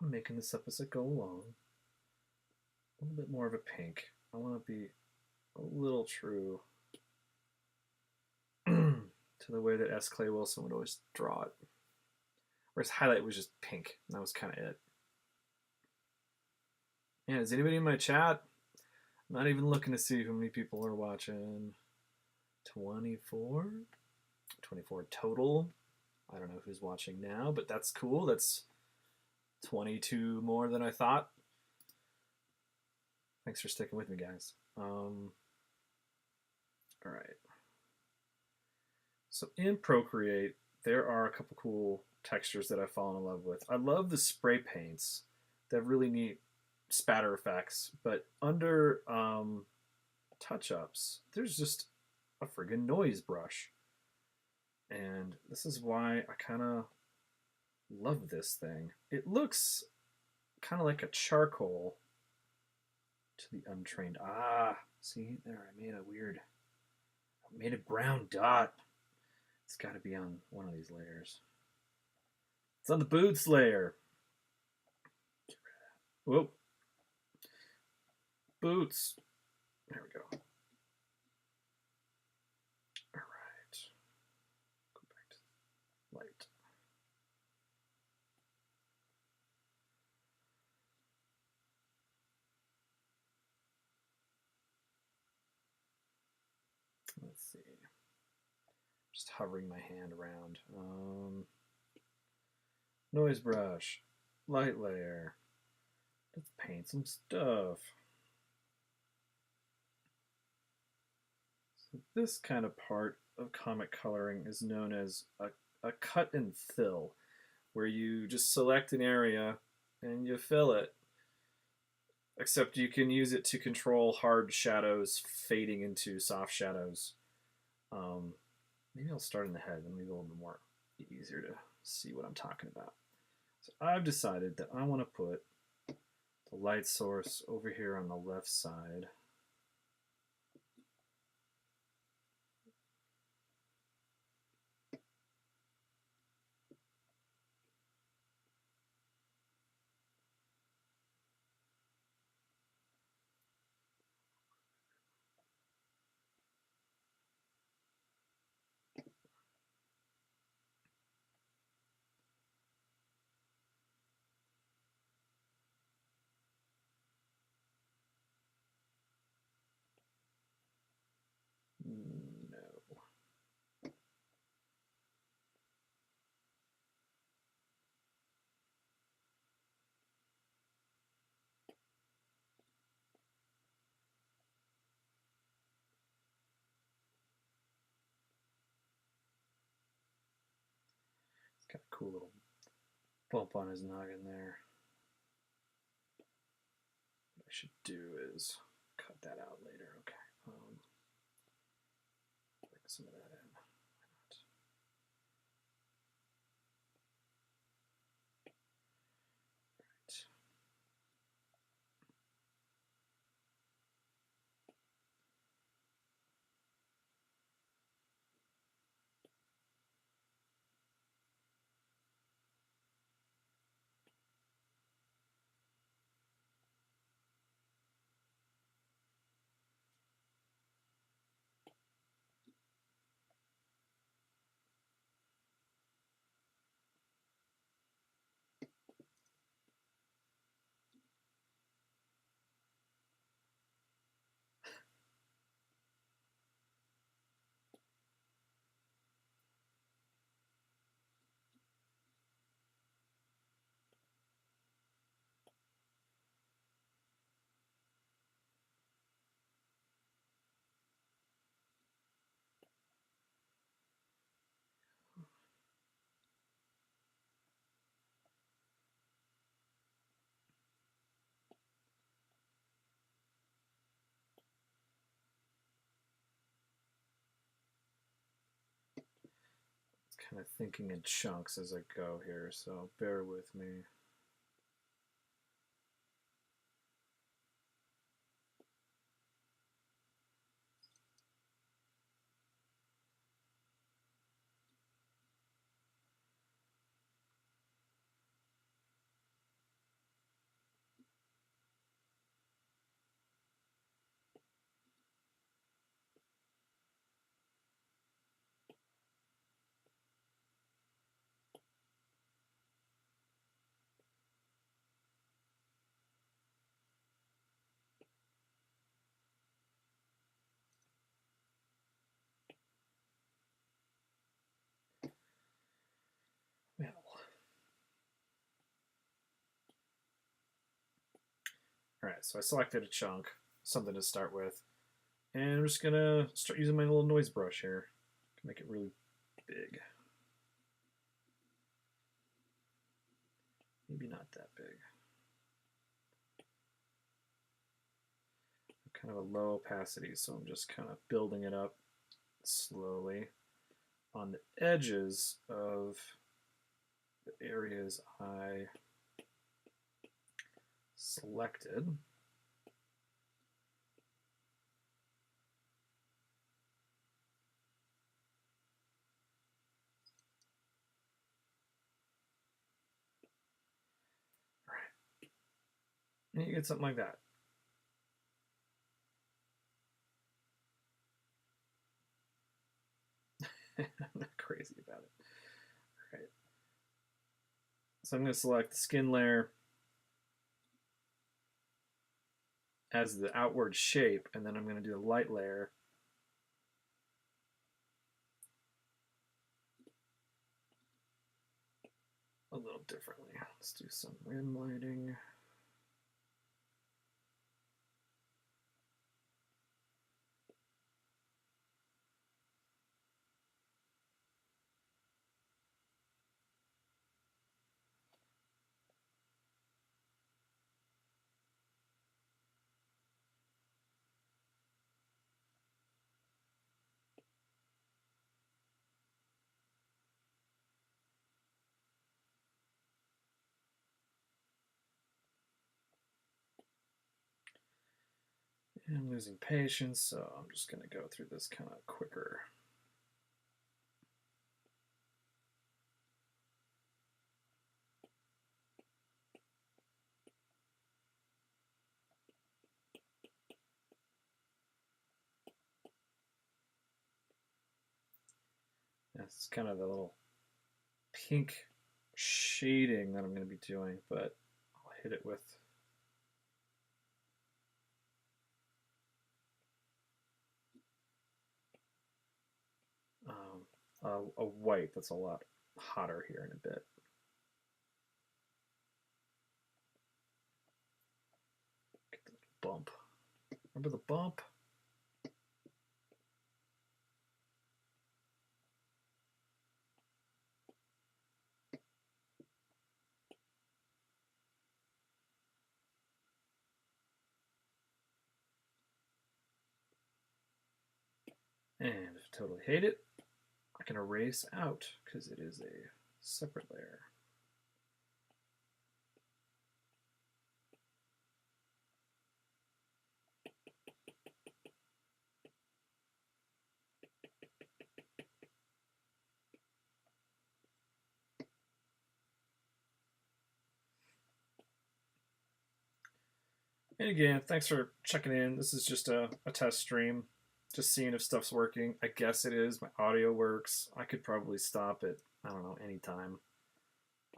I'm making this up as I go along. A little bit more of a pink. I want to be a little true to the way that S. Clay Wilson would always draw it. Whereas highlight was just pink, and that was kind of it. Yeah, is anybody in my chat? I'm not even looking to see how many people are watching. 24? 24 total. I don't know who's watching now, but that's cool. That's 22 more than I thought. Thanks for sticking with me, guys. All right. So in Procreate, there are a couple cool textures that I've fallen in love with. I love the spray paints. They have really neat spatter effects. But under touch-ups, there's just a friggin' noise brush. And this is why I kind of love this thing. It looks kind of like a charcoal to the untrained. Ah, see there, I made a brown dot. It's got to be on one of these layers. It's on the boots layer. Whoa. Boots. There we go. All right. Go back to light. Let's see. Just hovering my hand around. Noise brush. Light layer. Let's paint some stuff. So this kind of part of comic coloring is known as a cut and fill, where you just select an area and you fill it. Except you can use it to control hard shadows fading into soft shadows. Maybe I'll start in the head, and maybe a little bit more easier to see what I'm talking about. So I've decided that I want to put the light source over here on the left side. No. It's got a cool little bump on his noggin there. What I should do is cut that out later. Okay. Bring some of that in. Why not? Right. Kind of thinking in chunks as I go here, so bear with me. Well, all right, so I selected a chunk, something to start with. And I'm just gonna start using my little noise brush here to make it really big. Maybe not that big. Kind of a low opacity, so I'm just kind of building it up slowly on the edges of the areas I selected. All right. And you get something like that. I'm not crazy about it. All right. So I'm going to select the skin layer as the outward shape, and then I'm going to do the light layer. A little differently. Let's do some rim lighting. And I'm losing patience, so I'm just going to go through this kind of quicker. That's kind of the little pink shading that I'm going to be doing, but I'll hit it with a white that's a lot hotter here in a bit. Get the bump. Remember the bump? And if I totally hate it, I can erase out because it is a separate layer. And again, thanks for checking in. This is just a test stream, just seeing if stuff's working. I guess it is. My audio works. I could probably stop it, I don't know, anytime.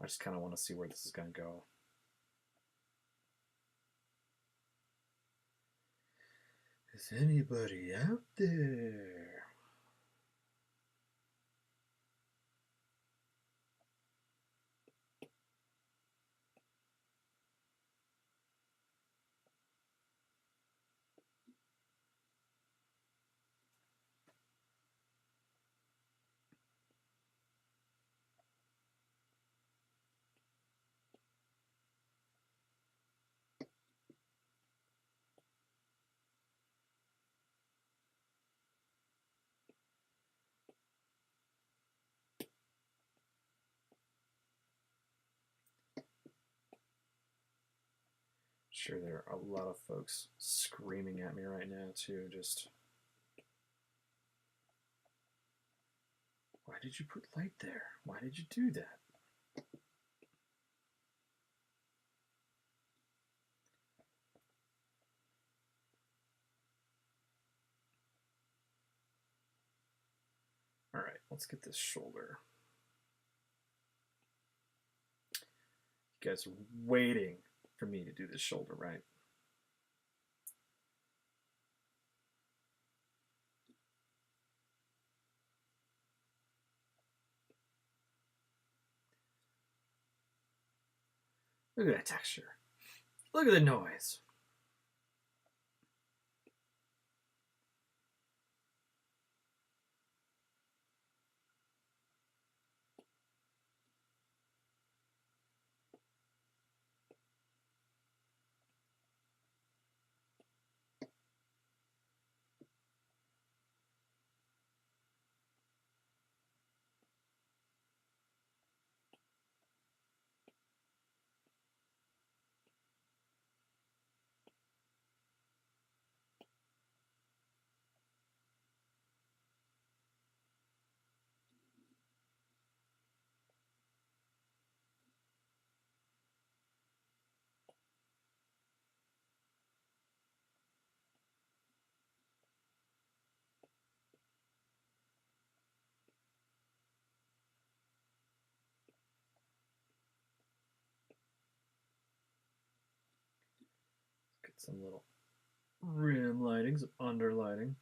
I just kind of want to see where this is going to go. Is anybody out there? Sure, there are a lot of folks screaming at me right now, too. Just, why did you put light there? Why did you do that? All right, let's get this shoulder. You guys are waiting for me to do this shoulder, right? Look at that texture. Look at the noise. some little rim lighting, some underlighting.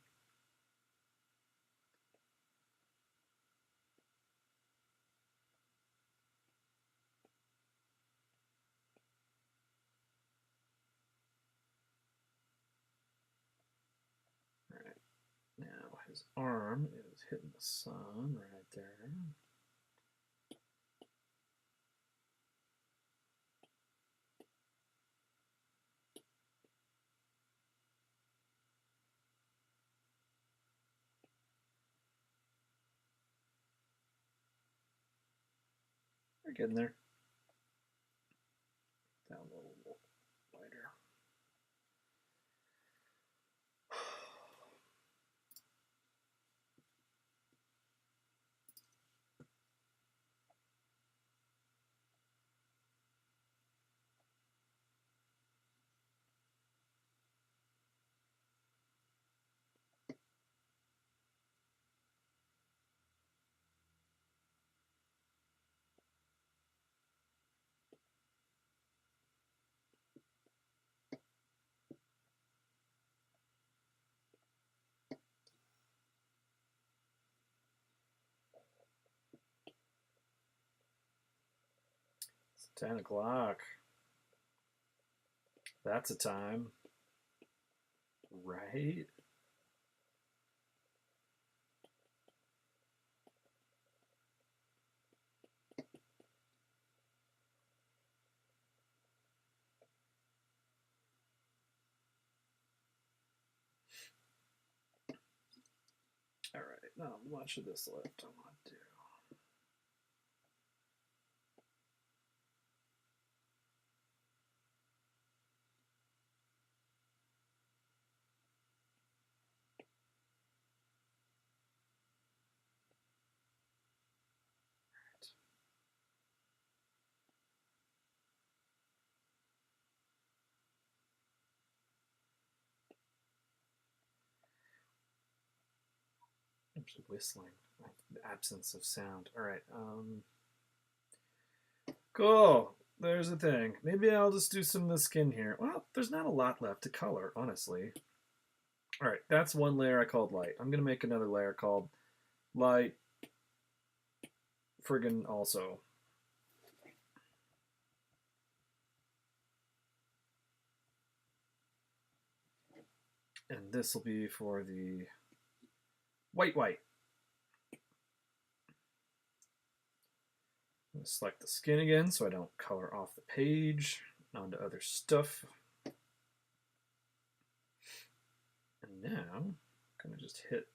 All right, now his arm is hitting the sun right there. We're getting there. Down a little lighter. It's 10 o'clock. That's a time. Right? All right, not much of this left I want to do. I'm just whistling, like the absence of sound. All right, cool. There's the thing. Maybe I'll just do some of the skin here. Well, there's not a lot left to color, honestly. All right, that's one layer I called light. I'm gonna make another layer called light friggin' also. And this will be for the white. I'm gonna select the skin again so I don't color off the page onto other stuff. And now I'm gonna just hit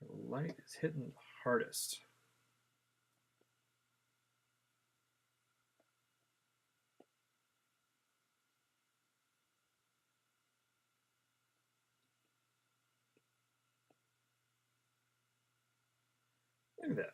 the light is hitting the hardest. Look at that.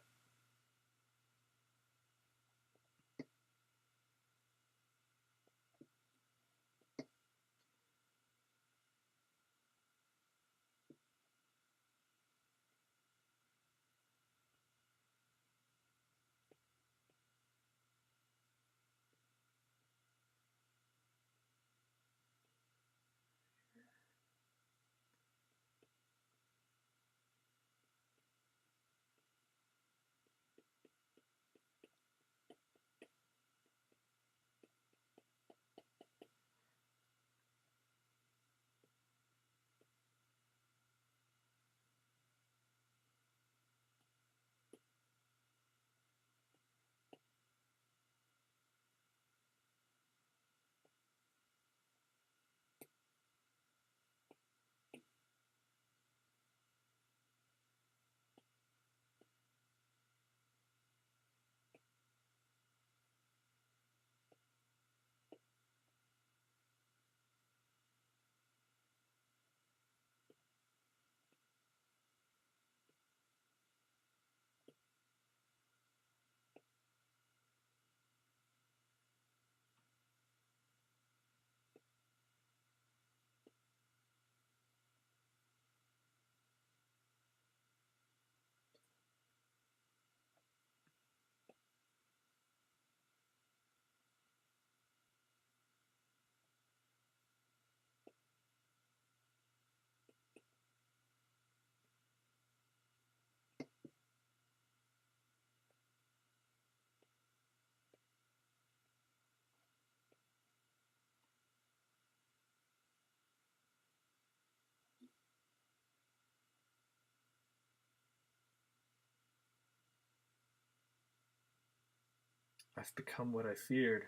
I've become what I feared.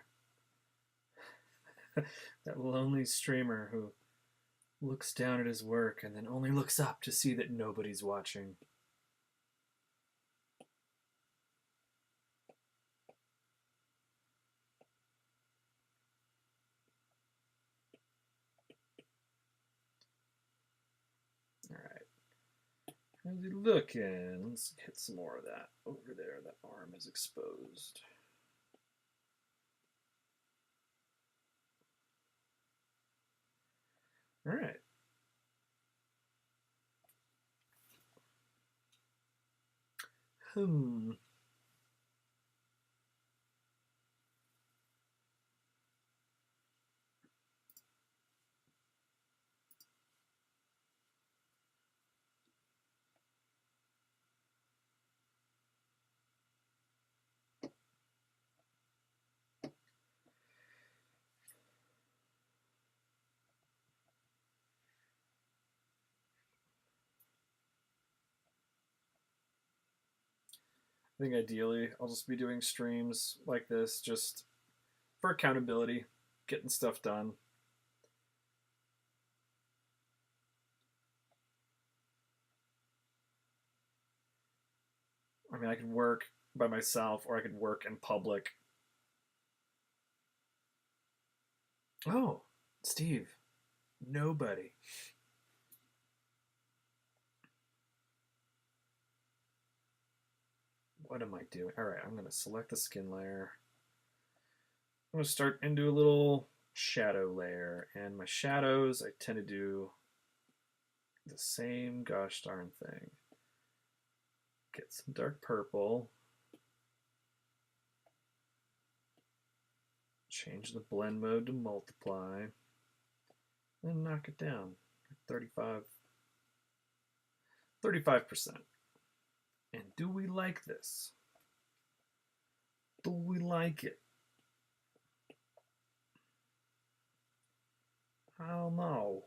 That lonely streamer who looks down at his work and then only looks up to see that nobody's watching. All right. How's he looking? Let's hit some more of that over there. That arm is exposed. All right. Hmm. I think ideally I'll just be doing streams like this just for accountability, getting stuff done. I mean, I could work by myself or I could work in public. Oh, Steve, nobody. What am I doing? All right, I'm going to select the skin layer. I'm going to start into a little shadow layer. And my shadows, I tend to do the same gosh darn thing. Get some dark purple. Change the blend mode to multiply. And knock it down. 35%. And do we like this? Do we like it? I don't know.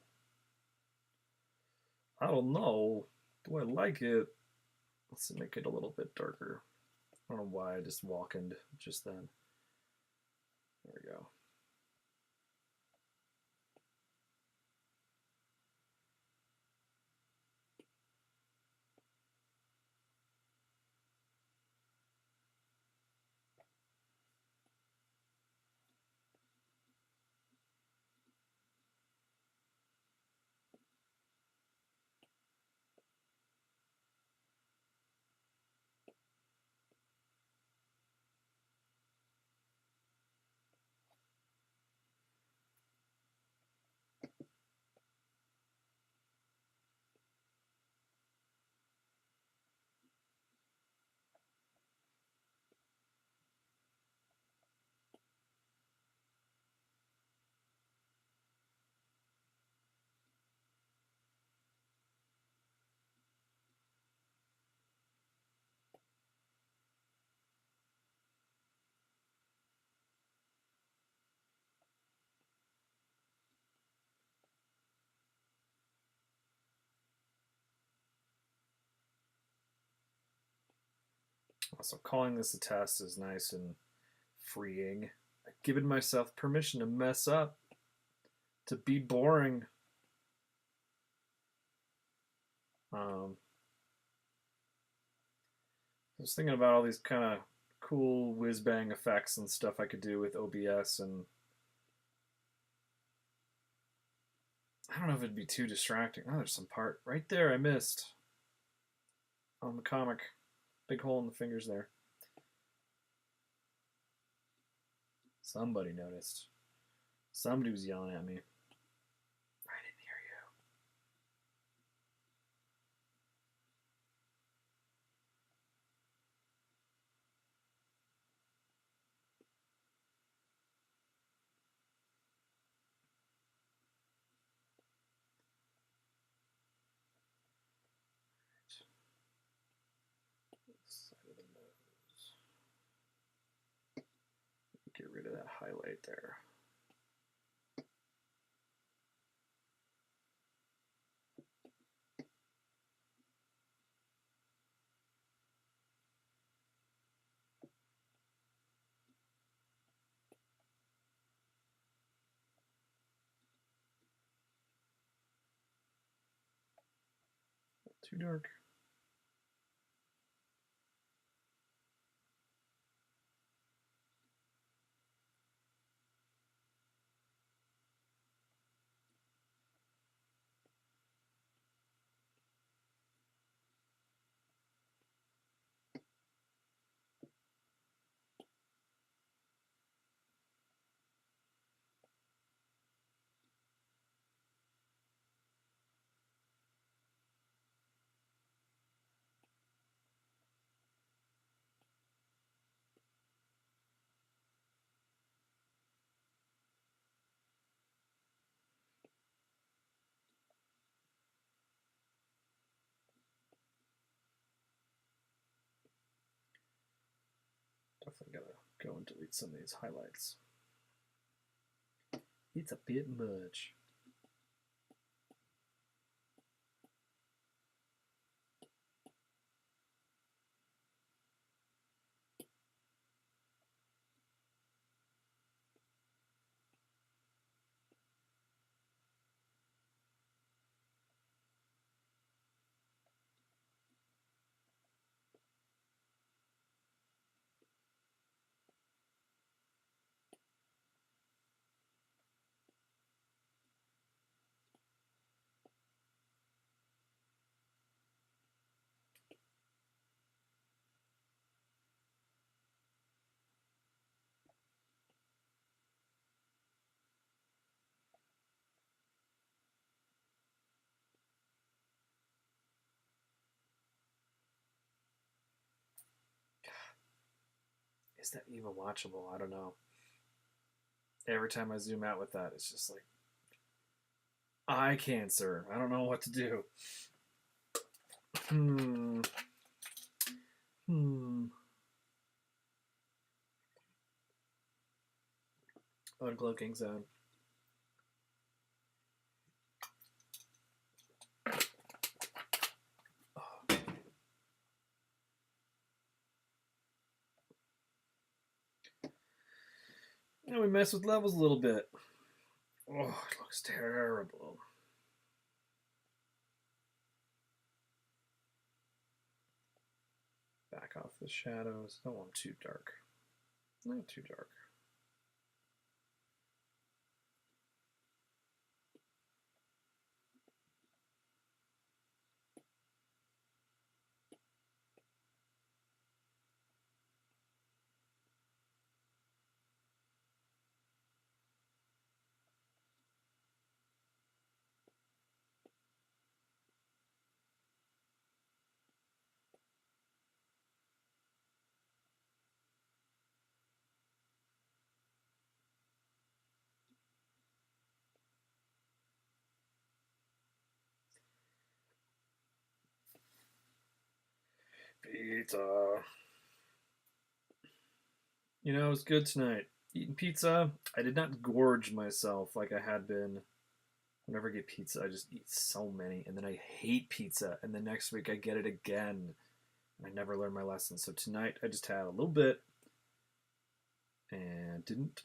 I don't know. Do I like it? Let's make it a little bit darker. I don't know why I just walkened just then. There we go. Also, calling this a test is nice and freeing. I've given myself permission to mess up, to be boring. I was thinking about all these kind of cool whiz bang effects and stuff I could do with OBS, and I don't know if it'd be too distracting. Oh, there's some part right there I missed on the comic. Big hole in the fingers there. Somebody noticed. Somebody was yelling at me. I didn't hear you. Side of the nose. Get rid of that highlight there. Too dark. Definitely gotta go and delete some of these highlights. It's a bit much. Is that even watchable? I don't know. Every time I zoom out with that, it's just like eye cancer. I don't know what to do. Uncloaking zone. Now we mess with levels a little bit. Oh, it looks terrible. Back off the shadows. Don't want too dark. Not too dark. Pizza. You know, it was good tonight. Eating pizza. I did not gorge myself like I had been. Whenever I get pizza, I just eat so many, and then I hate pizza, and the next week I get it again, and I never learn my lesson. So tonight I just had a little bit, and didn't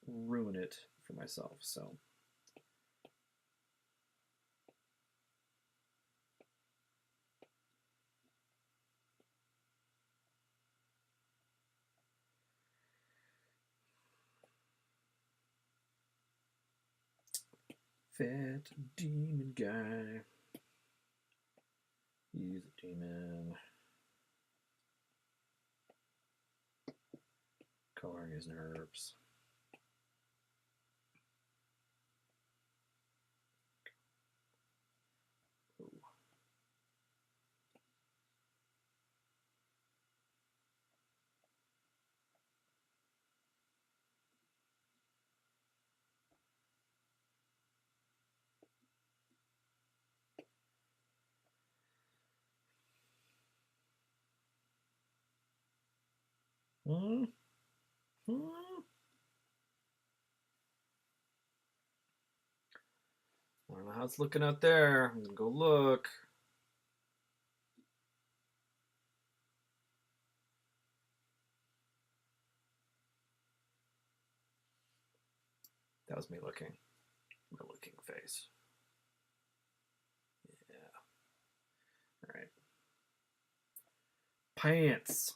ruin it for myself. So. Fat demon guy. He's a demon. Coloring his nerves. Hmm? Hmm? I don't know how it's looking out there. I'm gonna go look. That was me looking. My looking face. Yeah. right. Pants.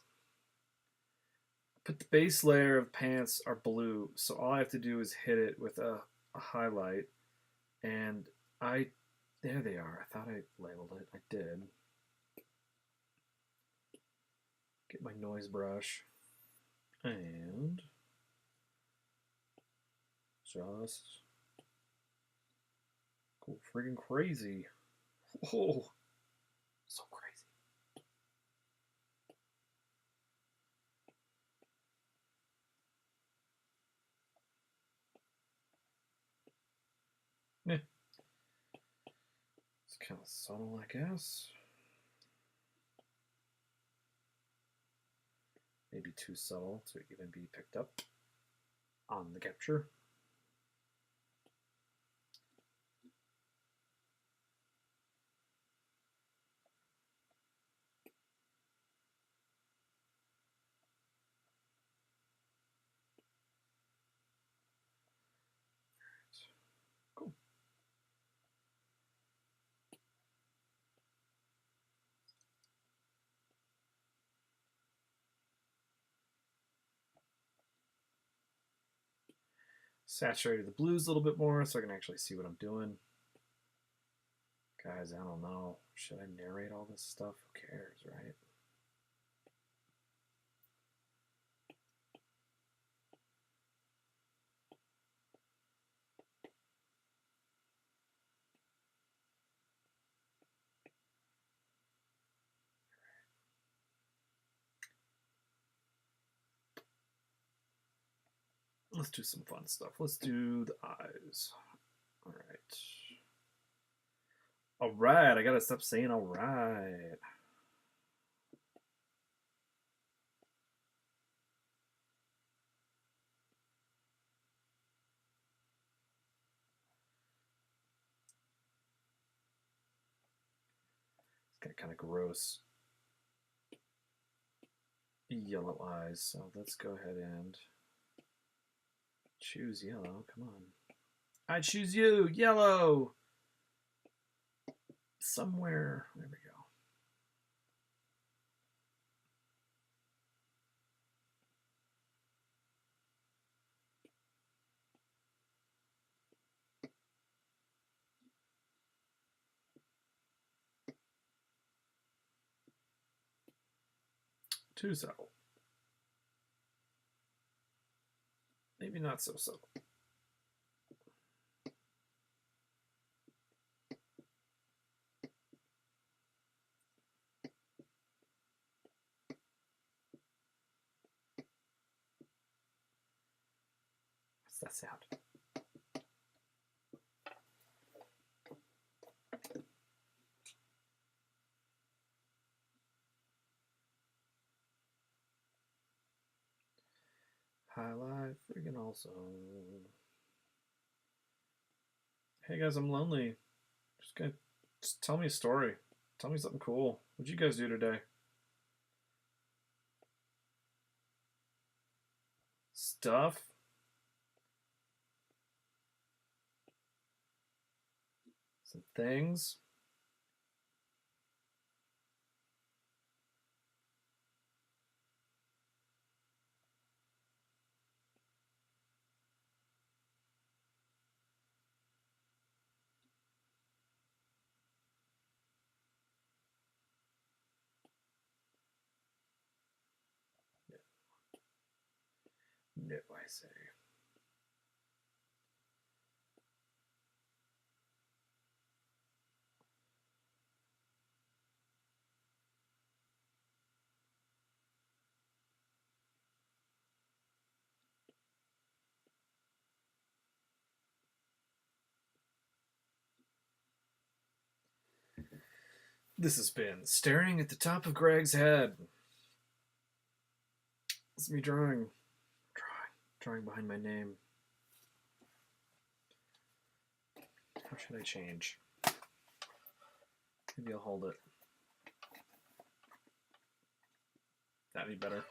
But the base layer of pants are blue, so all I have to do is hit it with a highlight, and there they are. I thought I labeled it. I did. Get my noise brush, and just go friggin' crazy. Whoa, so crazy. Yeah. It's kind of subtle, I guess. Maybe too subtle to even be picked up on the capture. Cool. Saturated the blues a little bit more so I can actually see what I'm doing. Guys, I don't know. Should I narrate all this stuff? Who cares, right? Let's do some fun stuff. Let's do the eyes. All right. All right. I gotta stop saying all right. It's got kind of gross yellow eyes. So let's go ahead and choose yellow. Come on. I choose you, yellow. Somewhere. There we go. Too subtle. Maybe not so subtle. What's that sound? Highlight friggin' also. Hey guys, I'm lonely. Just tell me a story. Tell me something cool. What'd you guys do today? Stuff? Some things? No, I say. This has been Staring at the Top of Greg's Head. It's me drawing behind my name. How should I change? Maybe I'll hold it. That'd be better.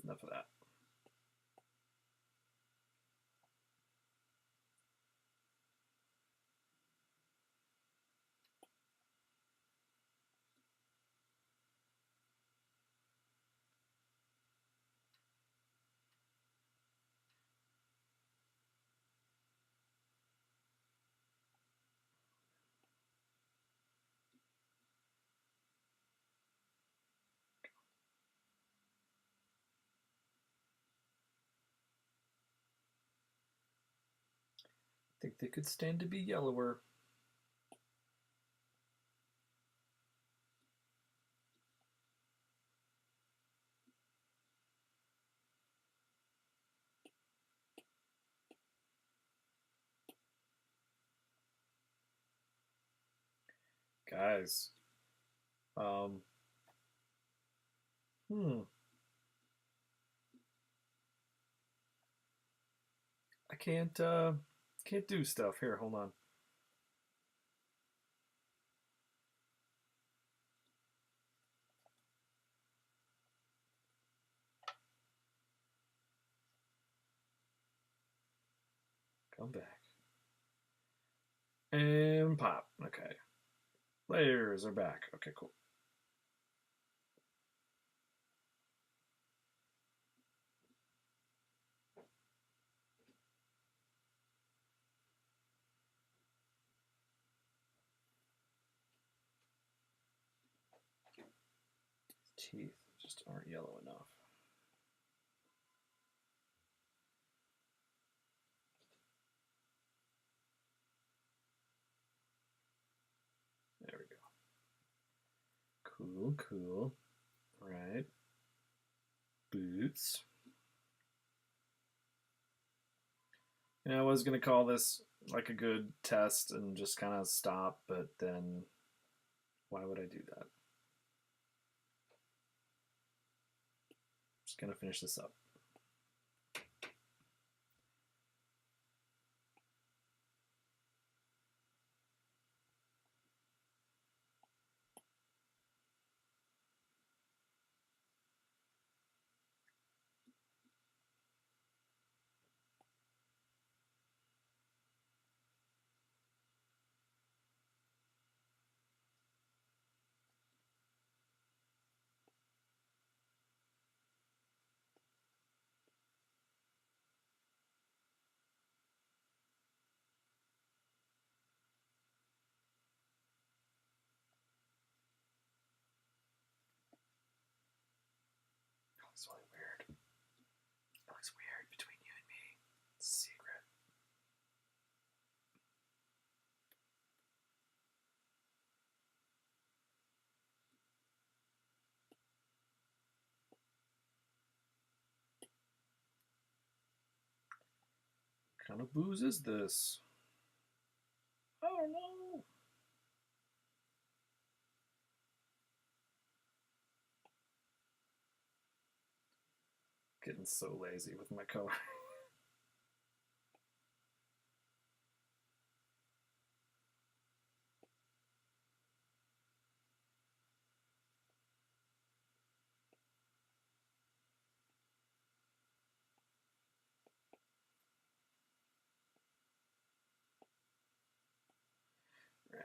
enough of that. I think they could stand to be yellower. Guys, I can't do stuff. Here, hold on. Come back. And pop. Okay. Layers are back. Okay, cool. Teeth just aren't yellow enough. There we go. Cool, cool. All right. Boots. You know, I was going to call this like a good test and just kind of stop, but then why would I do that? Just going to finish this up. It's really weird. It looks weird between you and me. It's a secret. What kind of booze is this? I don't know. Getting so lazy with my color. Right.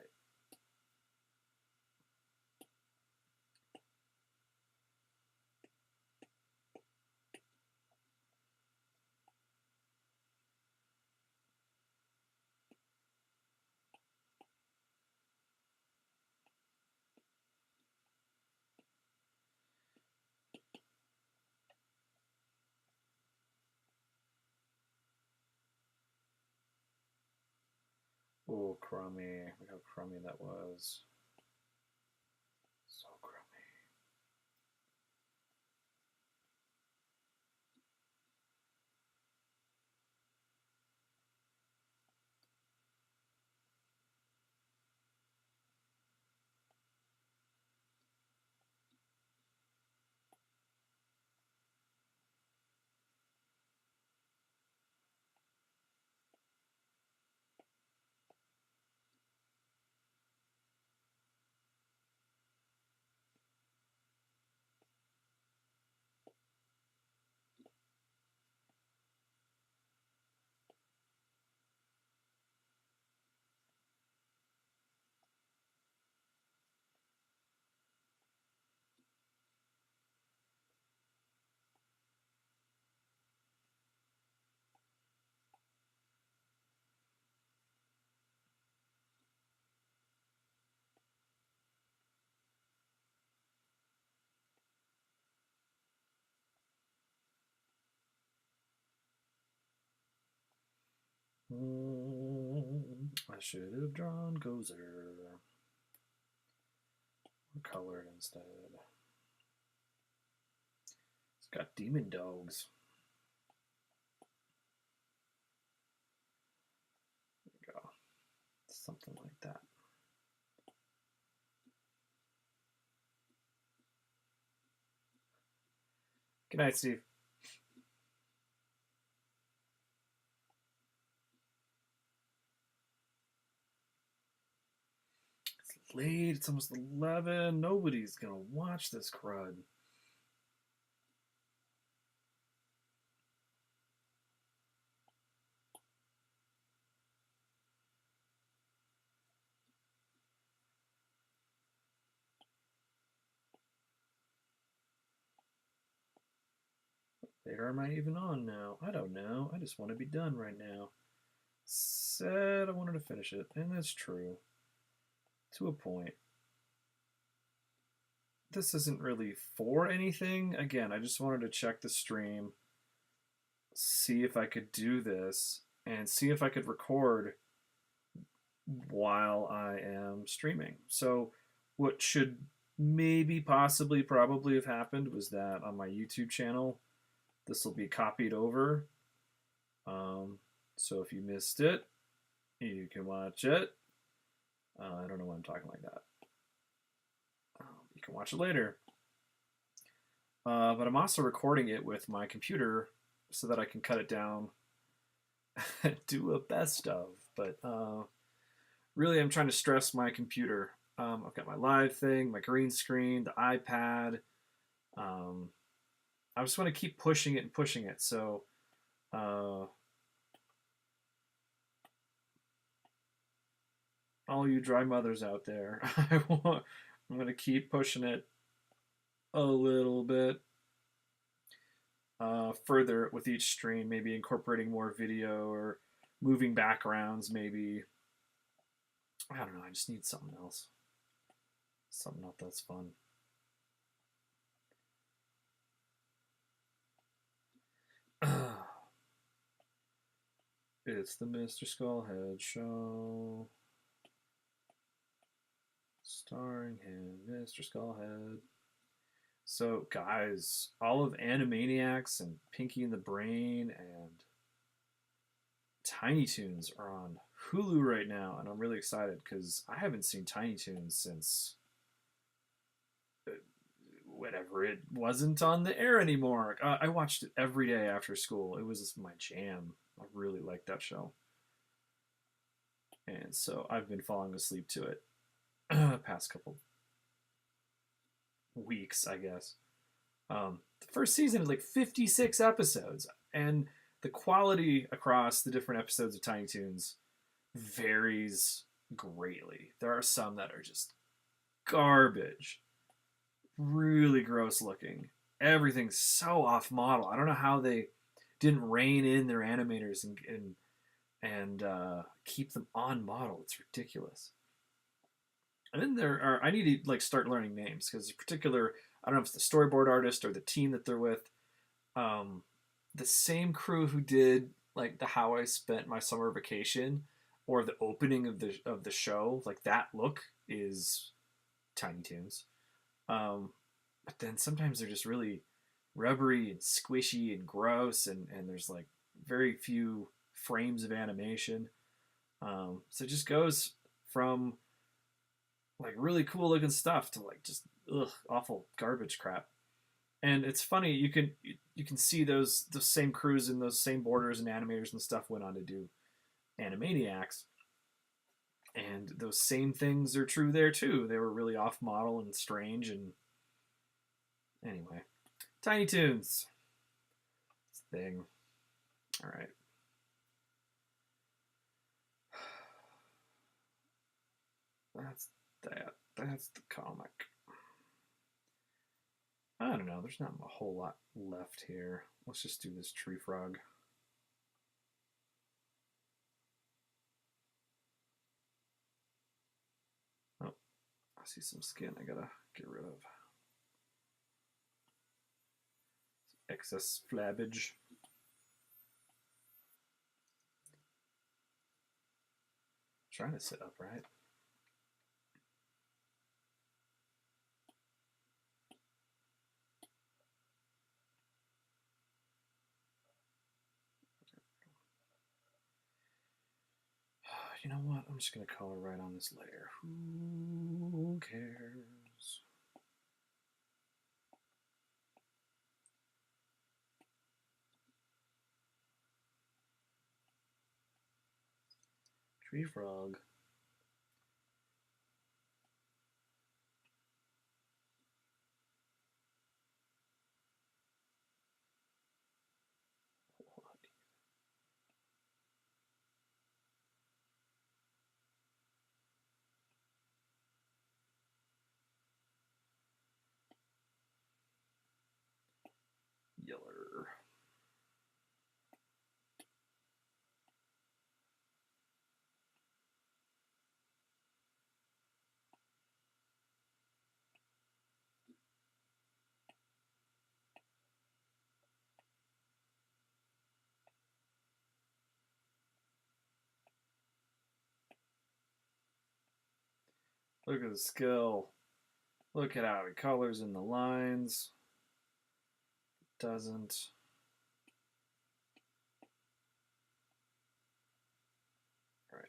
Oh, crummy. Look how crummy that was. So crummy. I should have drawn Gozer. Or colored instead. It's got demon dogs. There we go. Something like that. Good night, Steve. It's late. It's almost 11. Nobody's going to watch this crud. Where am I even on now? I don't know. I just want to be done right now. Said I wanted to finish it, and that's true. To a point. This isn't really for anything. Again, I just wanted to check the stream, see if I could do this, and see if I could record while I am streaming. So what should maybe, possibly, probably have happened was that on my YouTube channel, this will be copied over. So if you missed it, you can watch it. I don't know why I'm talking like that. You can watch it later. But I'm also recording it with my computer so that I can cut it down and do a best of. But really, I'm trying to stress my computer. I've got my live thing, my green screen, the iPad. I just want to keep pushing it and pushing it. So all you dry mothers out there, I'm going to keep pushing it a little bit further with each stream, maybe incorporating more video or moving backgrounds, maybe. I don't know, I just need something else. Something else that's fun. It's the Mr. Skullhead Show. Starring him, Mr. Skullhead. So, guys, all of Animaniacs and Pinky and the Brain and Tiny Toons are on Hulu right now, and I'm really excited because I haven't seen Tiny Toons since whenever it wasn't on the air anymore. I watched it every day after school. It was my jam. I really liked that show. And so I've been falling asleep to it past couple weeks, I guess. The first season is like 56 episodes, and the quality across the different episodes of Tiny Toons varies greatly. There are some that are just garbage, really gross looking. Everything's so off model. I don't know how they didn't rein in their animators and keep them on model. It's ridiculous. And then there are, I need to like start learning names because particular, I don't know if it's the storyboard artist or the team that they're with. The same crew who did like the How I Spent My Summer Vacation or the opening of the show, like that look is Tiny Toons. But then sometimes they're just really rubbery and squishy and gross, and there's like very few frames of animation. So it just goes from like really cool looking stuff to like just awful garbage crap. And it's funny, you can see those same crews and those same borders and animators and stuff went on to do Animaniacs, and those same things are true there too. They were really off model and strange. And anyway, Tiny Toons, it's a thing. All right. That's that. That's the comic. I don't know. There's not a whole lot left here. Let's just do this tree frog. Oh, I see some skin I gotta get rid of. Some excess flabbage. Trying to sit upright. You know what? I'm just going to color right on this layer. Who cares? Tree frog. Yeller. Look at the skill. Look at how he colors in the lines. Doesn't. All right.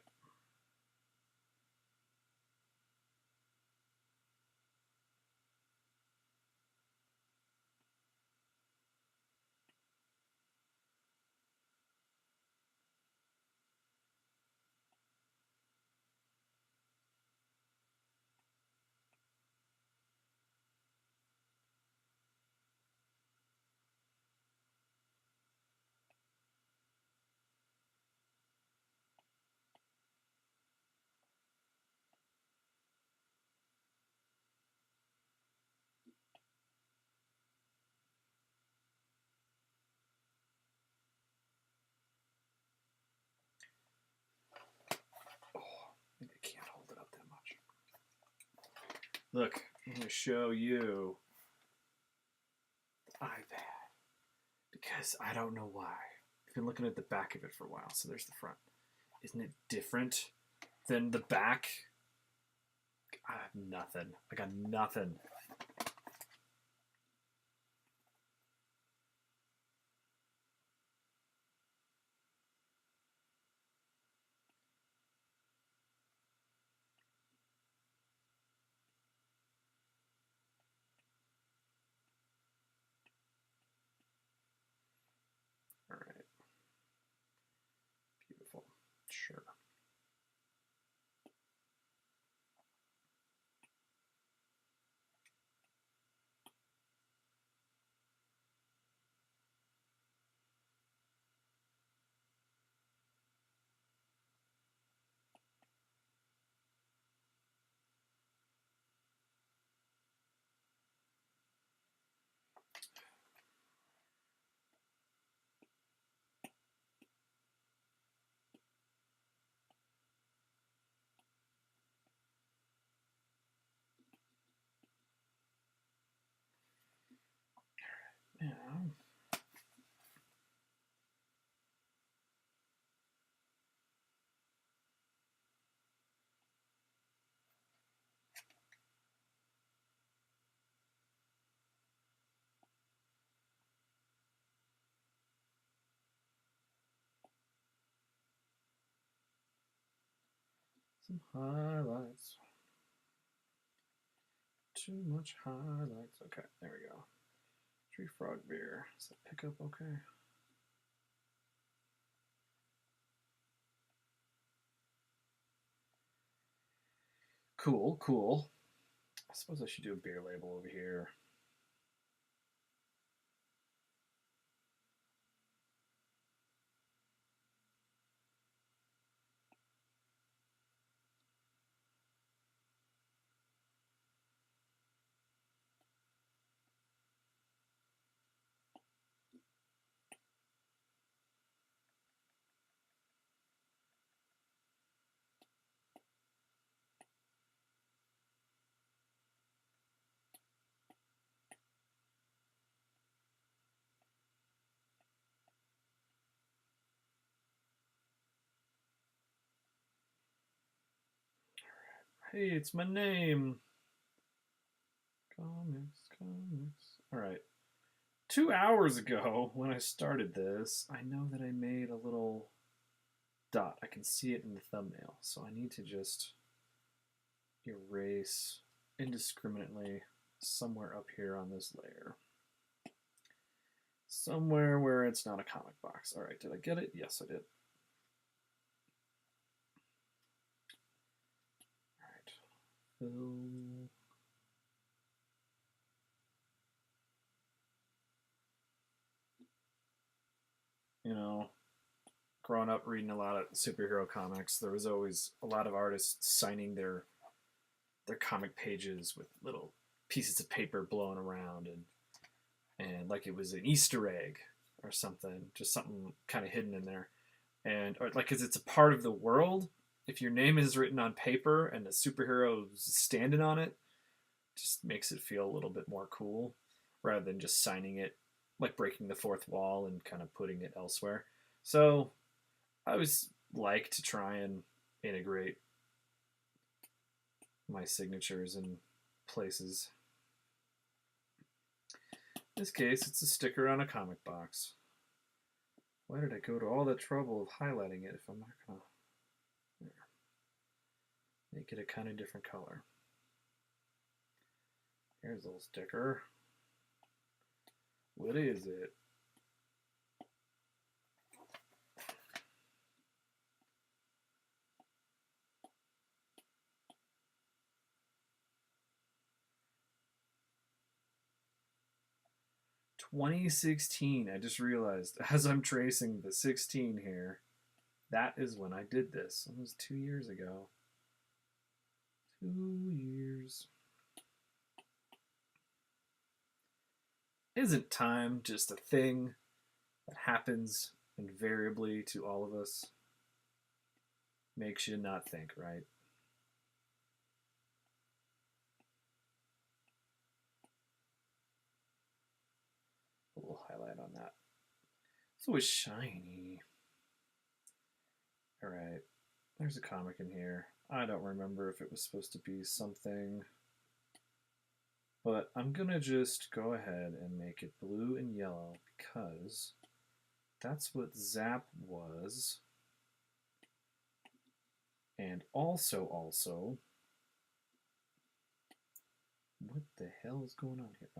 I can't hold it up that much. Look, I'm going to show you the iPad because I don't know why. I've been looking at the back of it for a while, so there's the front. Isn't it different than the back? I have nothing. I got nothing. All right. Beautiful. Sure. Yeah. Some highlights. Too much highlights. Okay, there we go. Tree frog beer. Does that pick up okay? Cool, cool. I suppose I should do a beer label over here. Hey, it's my name. Comics. All right. 2 hours ago, when I started this, I know that I made a little dot. I can see it in the thumbnail, so I need to just erase indiscriminately somewhere up here on this layer. Somewhere where it's not a comic box. All right, did I get it? Yes, I did. All right. Fill. You know, growing up reading a lot of superhero comics, there was always a lot of artists signing their comic pages with little pieces of paper blowing around and like it was an Easter egg or something, just something kind of hidden in there. And or like, cause it's a part of the world. If your name is written on paper and the superhero's standing on it, just makes it feel a little bit more cool rather than just signing it, like breaking the fourth wall and kind of putting it elsewhere. So I always like to try and integrate my signatures in places. In this case, it's a sticker on a comic box. Why did I go to all the trouble of highlighting it if I'm not gonna make it a kind of different color? Here's a little sticker. What is it? "2016." I just realized as I'm tracing the 16 here, that is when I did this. It was 2 years ago. 2 years. Isn't time just a thing that happens invariably to all of us? Makes you not think, right? A little highlight on that. So it's shiny. All right, there's a comic in here. I don't remember if it was supposed to be something, but I'm gonna just go ahead and make it blue and yellow because that's what Zap was. And also, what the hell is going on here?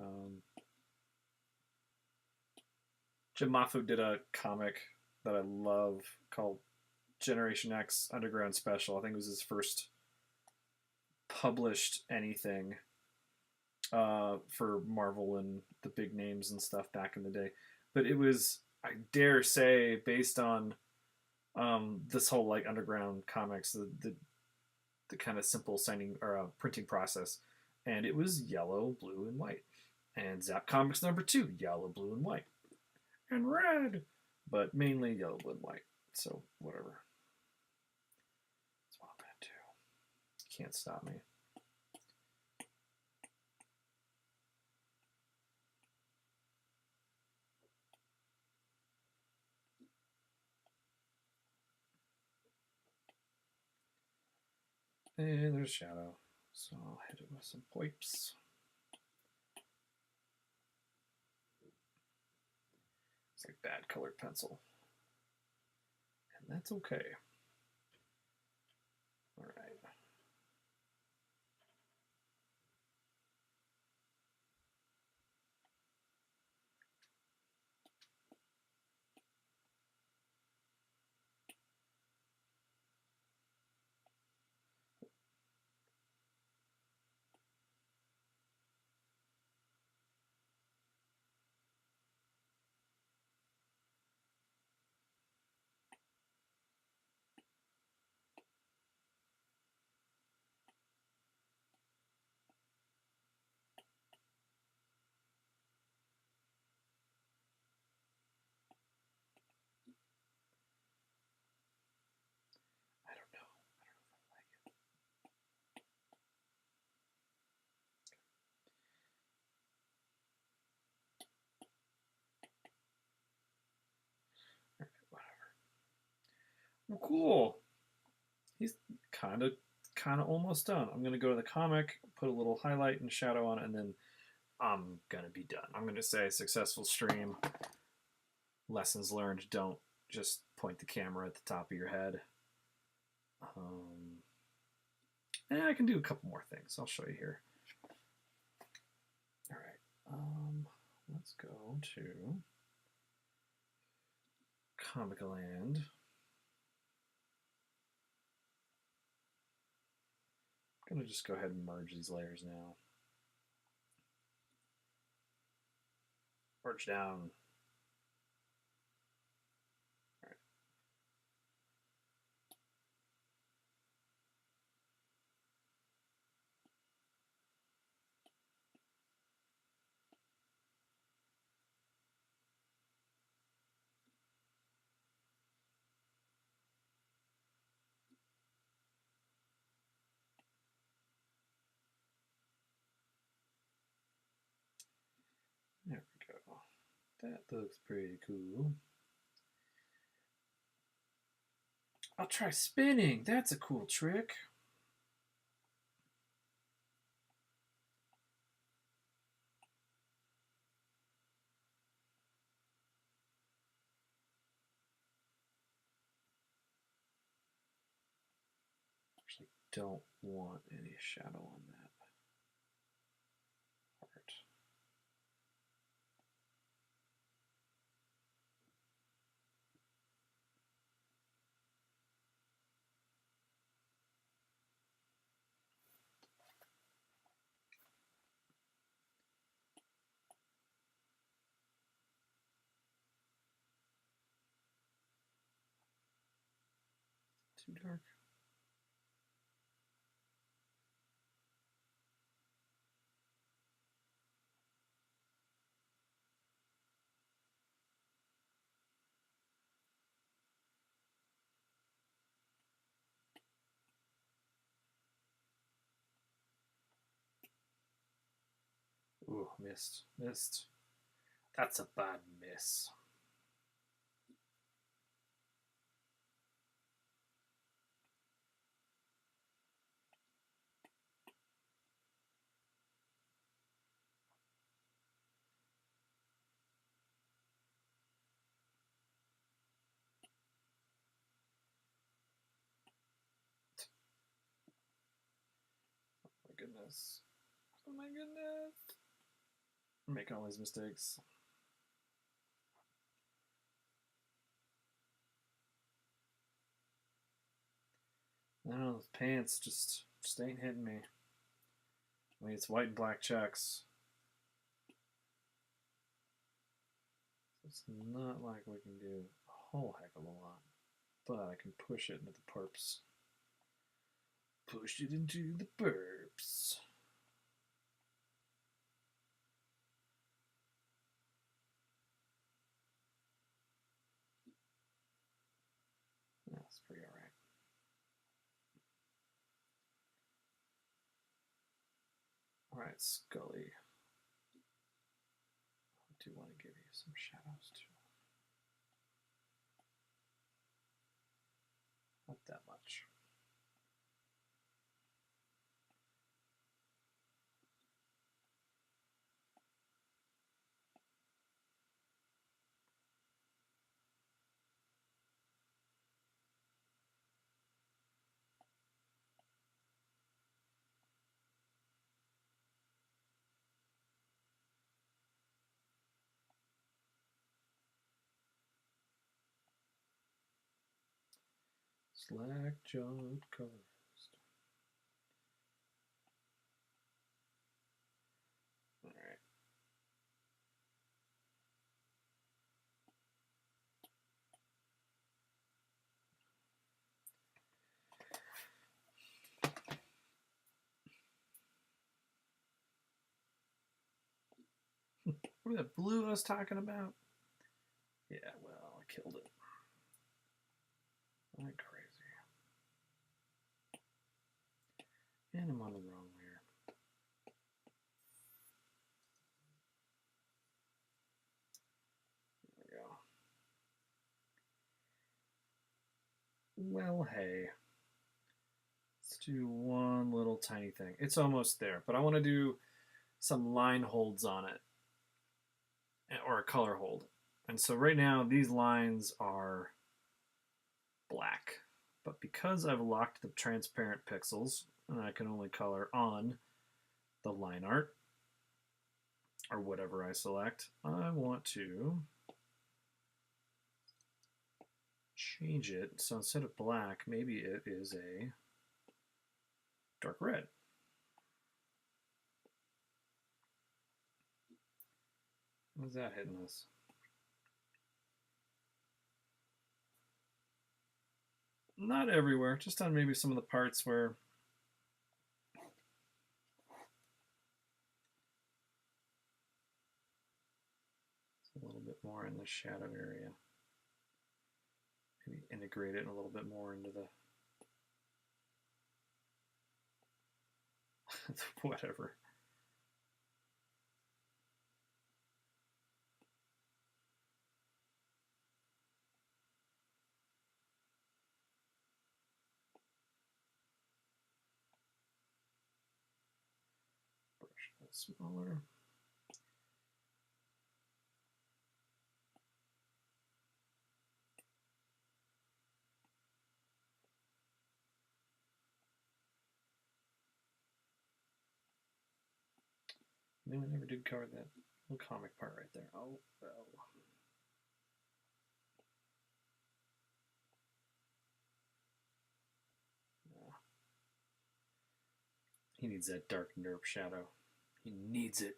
Jim Moffat did a comic that I love called Generation X Underground Special. I think it was his first published anything for Marvel and the big names and stuff back in the day. But it was, I dare say, based on this whole like underground comics, the kind of simple signing or printing process, and it was yellow, blue, and white. And Zap Comics #2, yellow, blue, and white, and red, but mainly yellow, blue, and white. So whatever. That's what I'm gonna do. Can't stop me. And there's shadow. So I'll hit it with some pipes. It's like bad colored pencil. And that's okay. All right. I don't know. I don't know if I like it. All right, whatever. Well, cool. He's kind kind of almost done. I'm going to go to the comic, put a little highlight and shadow on it, and then I'm going to be done. I'm going to say successful stream, lessons learned, don't just point the camera at the top of your head. And I can do a couple more things. I'll show you here. All right. Let's go to Comic Land. I'm going to just go ahead and merge these layers now. Merge down. All right. There we go. That looks pretty cool. I'll try spinning. That's a cool trick. Actually, don't want any shadow on that part. Too dark. Ooh, missed. Missed. That's a bad miss. Oh my goodness. Oh my goodness. I'm making all these mistakes. I don't know, those pants just ain't hitting me. I mean, it's white and black checks. It's not like we can do a whole heck of a lot. But I can push it into the perps. Push it into the perps. That's pretty alright. Alright, Scully. I do want to give you some shadows too. Not that much. Slack jawed colorist. Alright. Remember that blue I was talking about? Yeah, well, I killed it. I'm crazy. And I'm on the wrong layer. There we go. Well, hey. Let's do one little tiny thing. It's almost there, but I want to do some line holds on it, or a color hold. And so right now these lines are black, but because I've locked the transparent pixels and I can only color on the line art or whatever I select, I want to change it. So instead of black, maybe it is a dark red. How's that hitting us? Not everywhere, just on maybe some of the parts where it's a little bit more in the shadow area. Maybe integrate it a little bit more into the whatever. Brush a little smaller. No, I never did cover that little comic part right there. Oh, well. No. He needs that dark nerf shadow. He needs it.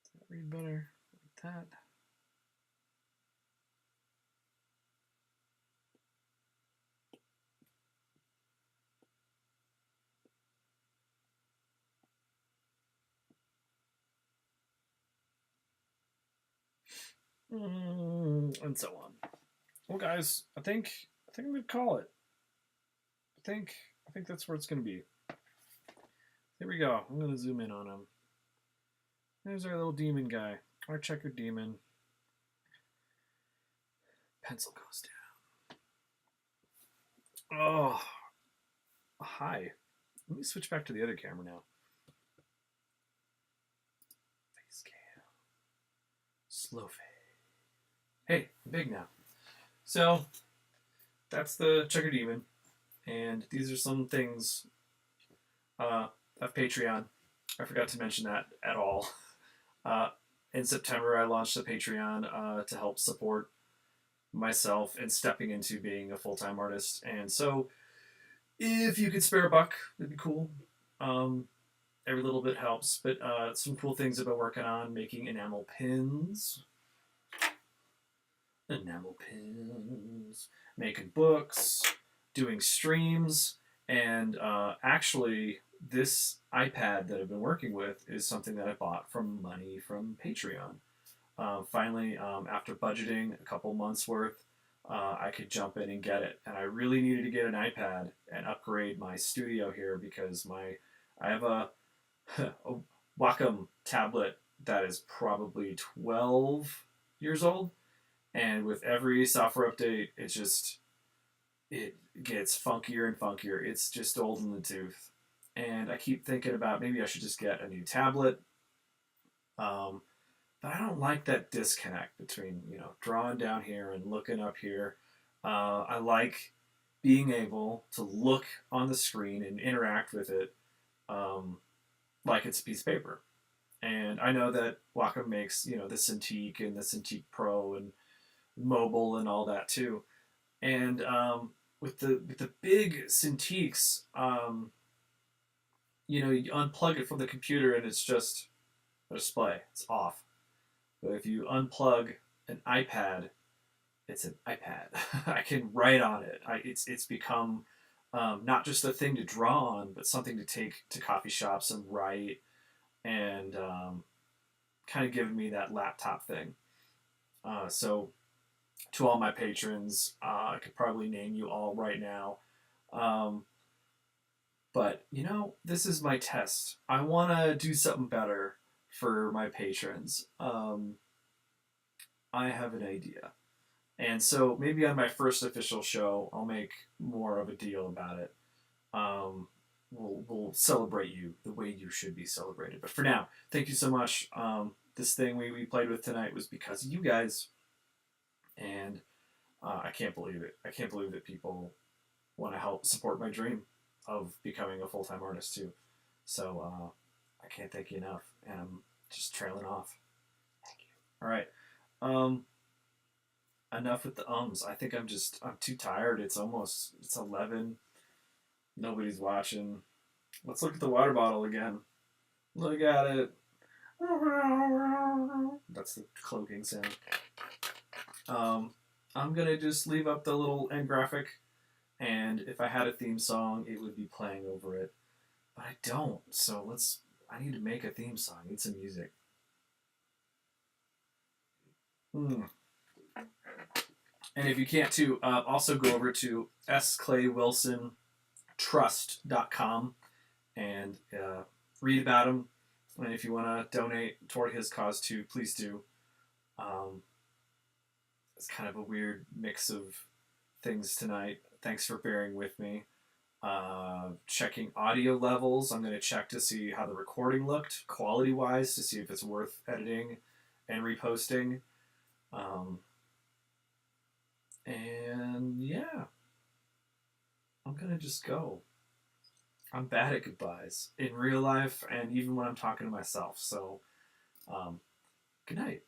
Does that read better? Like that. And so on. Well, guys, I think I'm gonna call it. I think that's where it's gonna be. Here we go. I'm gonna zoom in on him. There's our little demon guy, our checkered demon. Pencil goes down. Oh, hi. Let me switch back to the other camera now. Face cam. Slow fade. Hey, I'm big now. So that's the checkered demon, and these are some things of Patreon. I forgot to mention that at all. In September, I launched a Patreon to help support myself in stepping into being a full-time artist. And so if you could spare a buck, it'd be cool. Every little bit helps. But some cool things I've been working on, making enamel pins. Making books, doing streams, and actually this iPad that I've been working with is something that I bought from money from Patreon. Finally, after budgeting a couple months worth, I could jump in and get it. And I really needed to get an iPad and upgrade my studio here because I have a Wacom tablet that is probably 12 years old, and with every software update, it gets funkier and funkier. It's just old in the tooth, and I keep thinking about maybe I should just get a new tablet. But I don't like that disconnect between drawing down here and looking up here. I like being able to look on the screen and interact with it like it's a piece of paper. And I know that Wacom makes the Cintiq and the Cintiq Pro and mobile and all that too. And with the big Cintiqs, you unplug it from the computer and it's just a display. It's off. But if you unplug an iPad, it's an iPad. I can write on it. It's become not just a thing to draw on, but something to take to coffee shops and write. And kind of given me that laptop thing. So to all my patrons, I could probably name you all right now. But, you know, this is my test. I want to do something better for my patrons. I have an idea. And so maybe on my first official show, I'll make more of a deal about it. We'll celebrate you the way you should be celebrated. But for now, thank you so much. This thing we played with tonight was because of you guys. And I can't believe it. I can't believe that people want to help support my dream of becoming a full-time artist too. So I can't thank you enough. And I'm just trailing off. Thank you. All right. Enough with the ums. I think I'm too tired. It's 11. Nobody's watching. Let's look at the water bottle again. Look at it. That's the cloaking sound. I'm gonna just leave up the little end graphic, and if I had a theme song, it would be playing over it. But I don't, so I need to make a theme song. I need some music. And if you can't too, also go over to sclaywilsontrust.com and read about him. And if you want to donate toward his cause too, please do. It's kind of a weird mix of things tonight. Thanks for bearing with me. Checking audio levels. I'm going to check to see how the recording looked, quality-wise, to see if it's worth editing and reposting. And yeah, I'm going to just go. I'm bad at goodbyes in real life and even when I'm talking to myself. So, good night.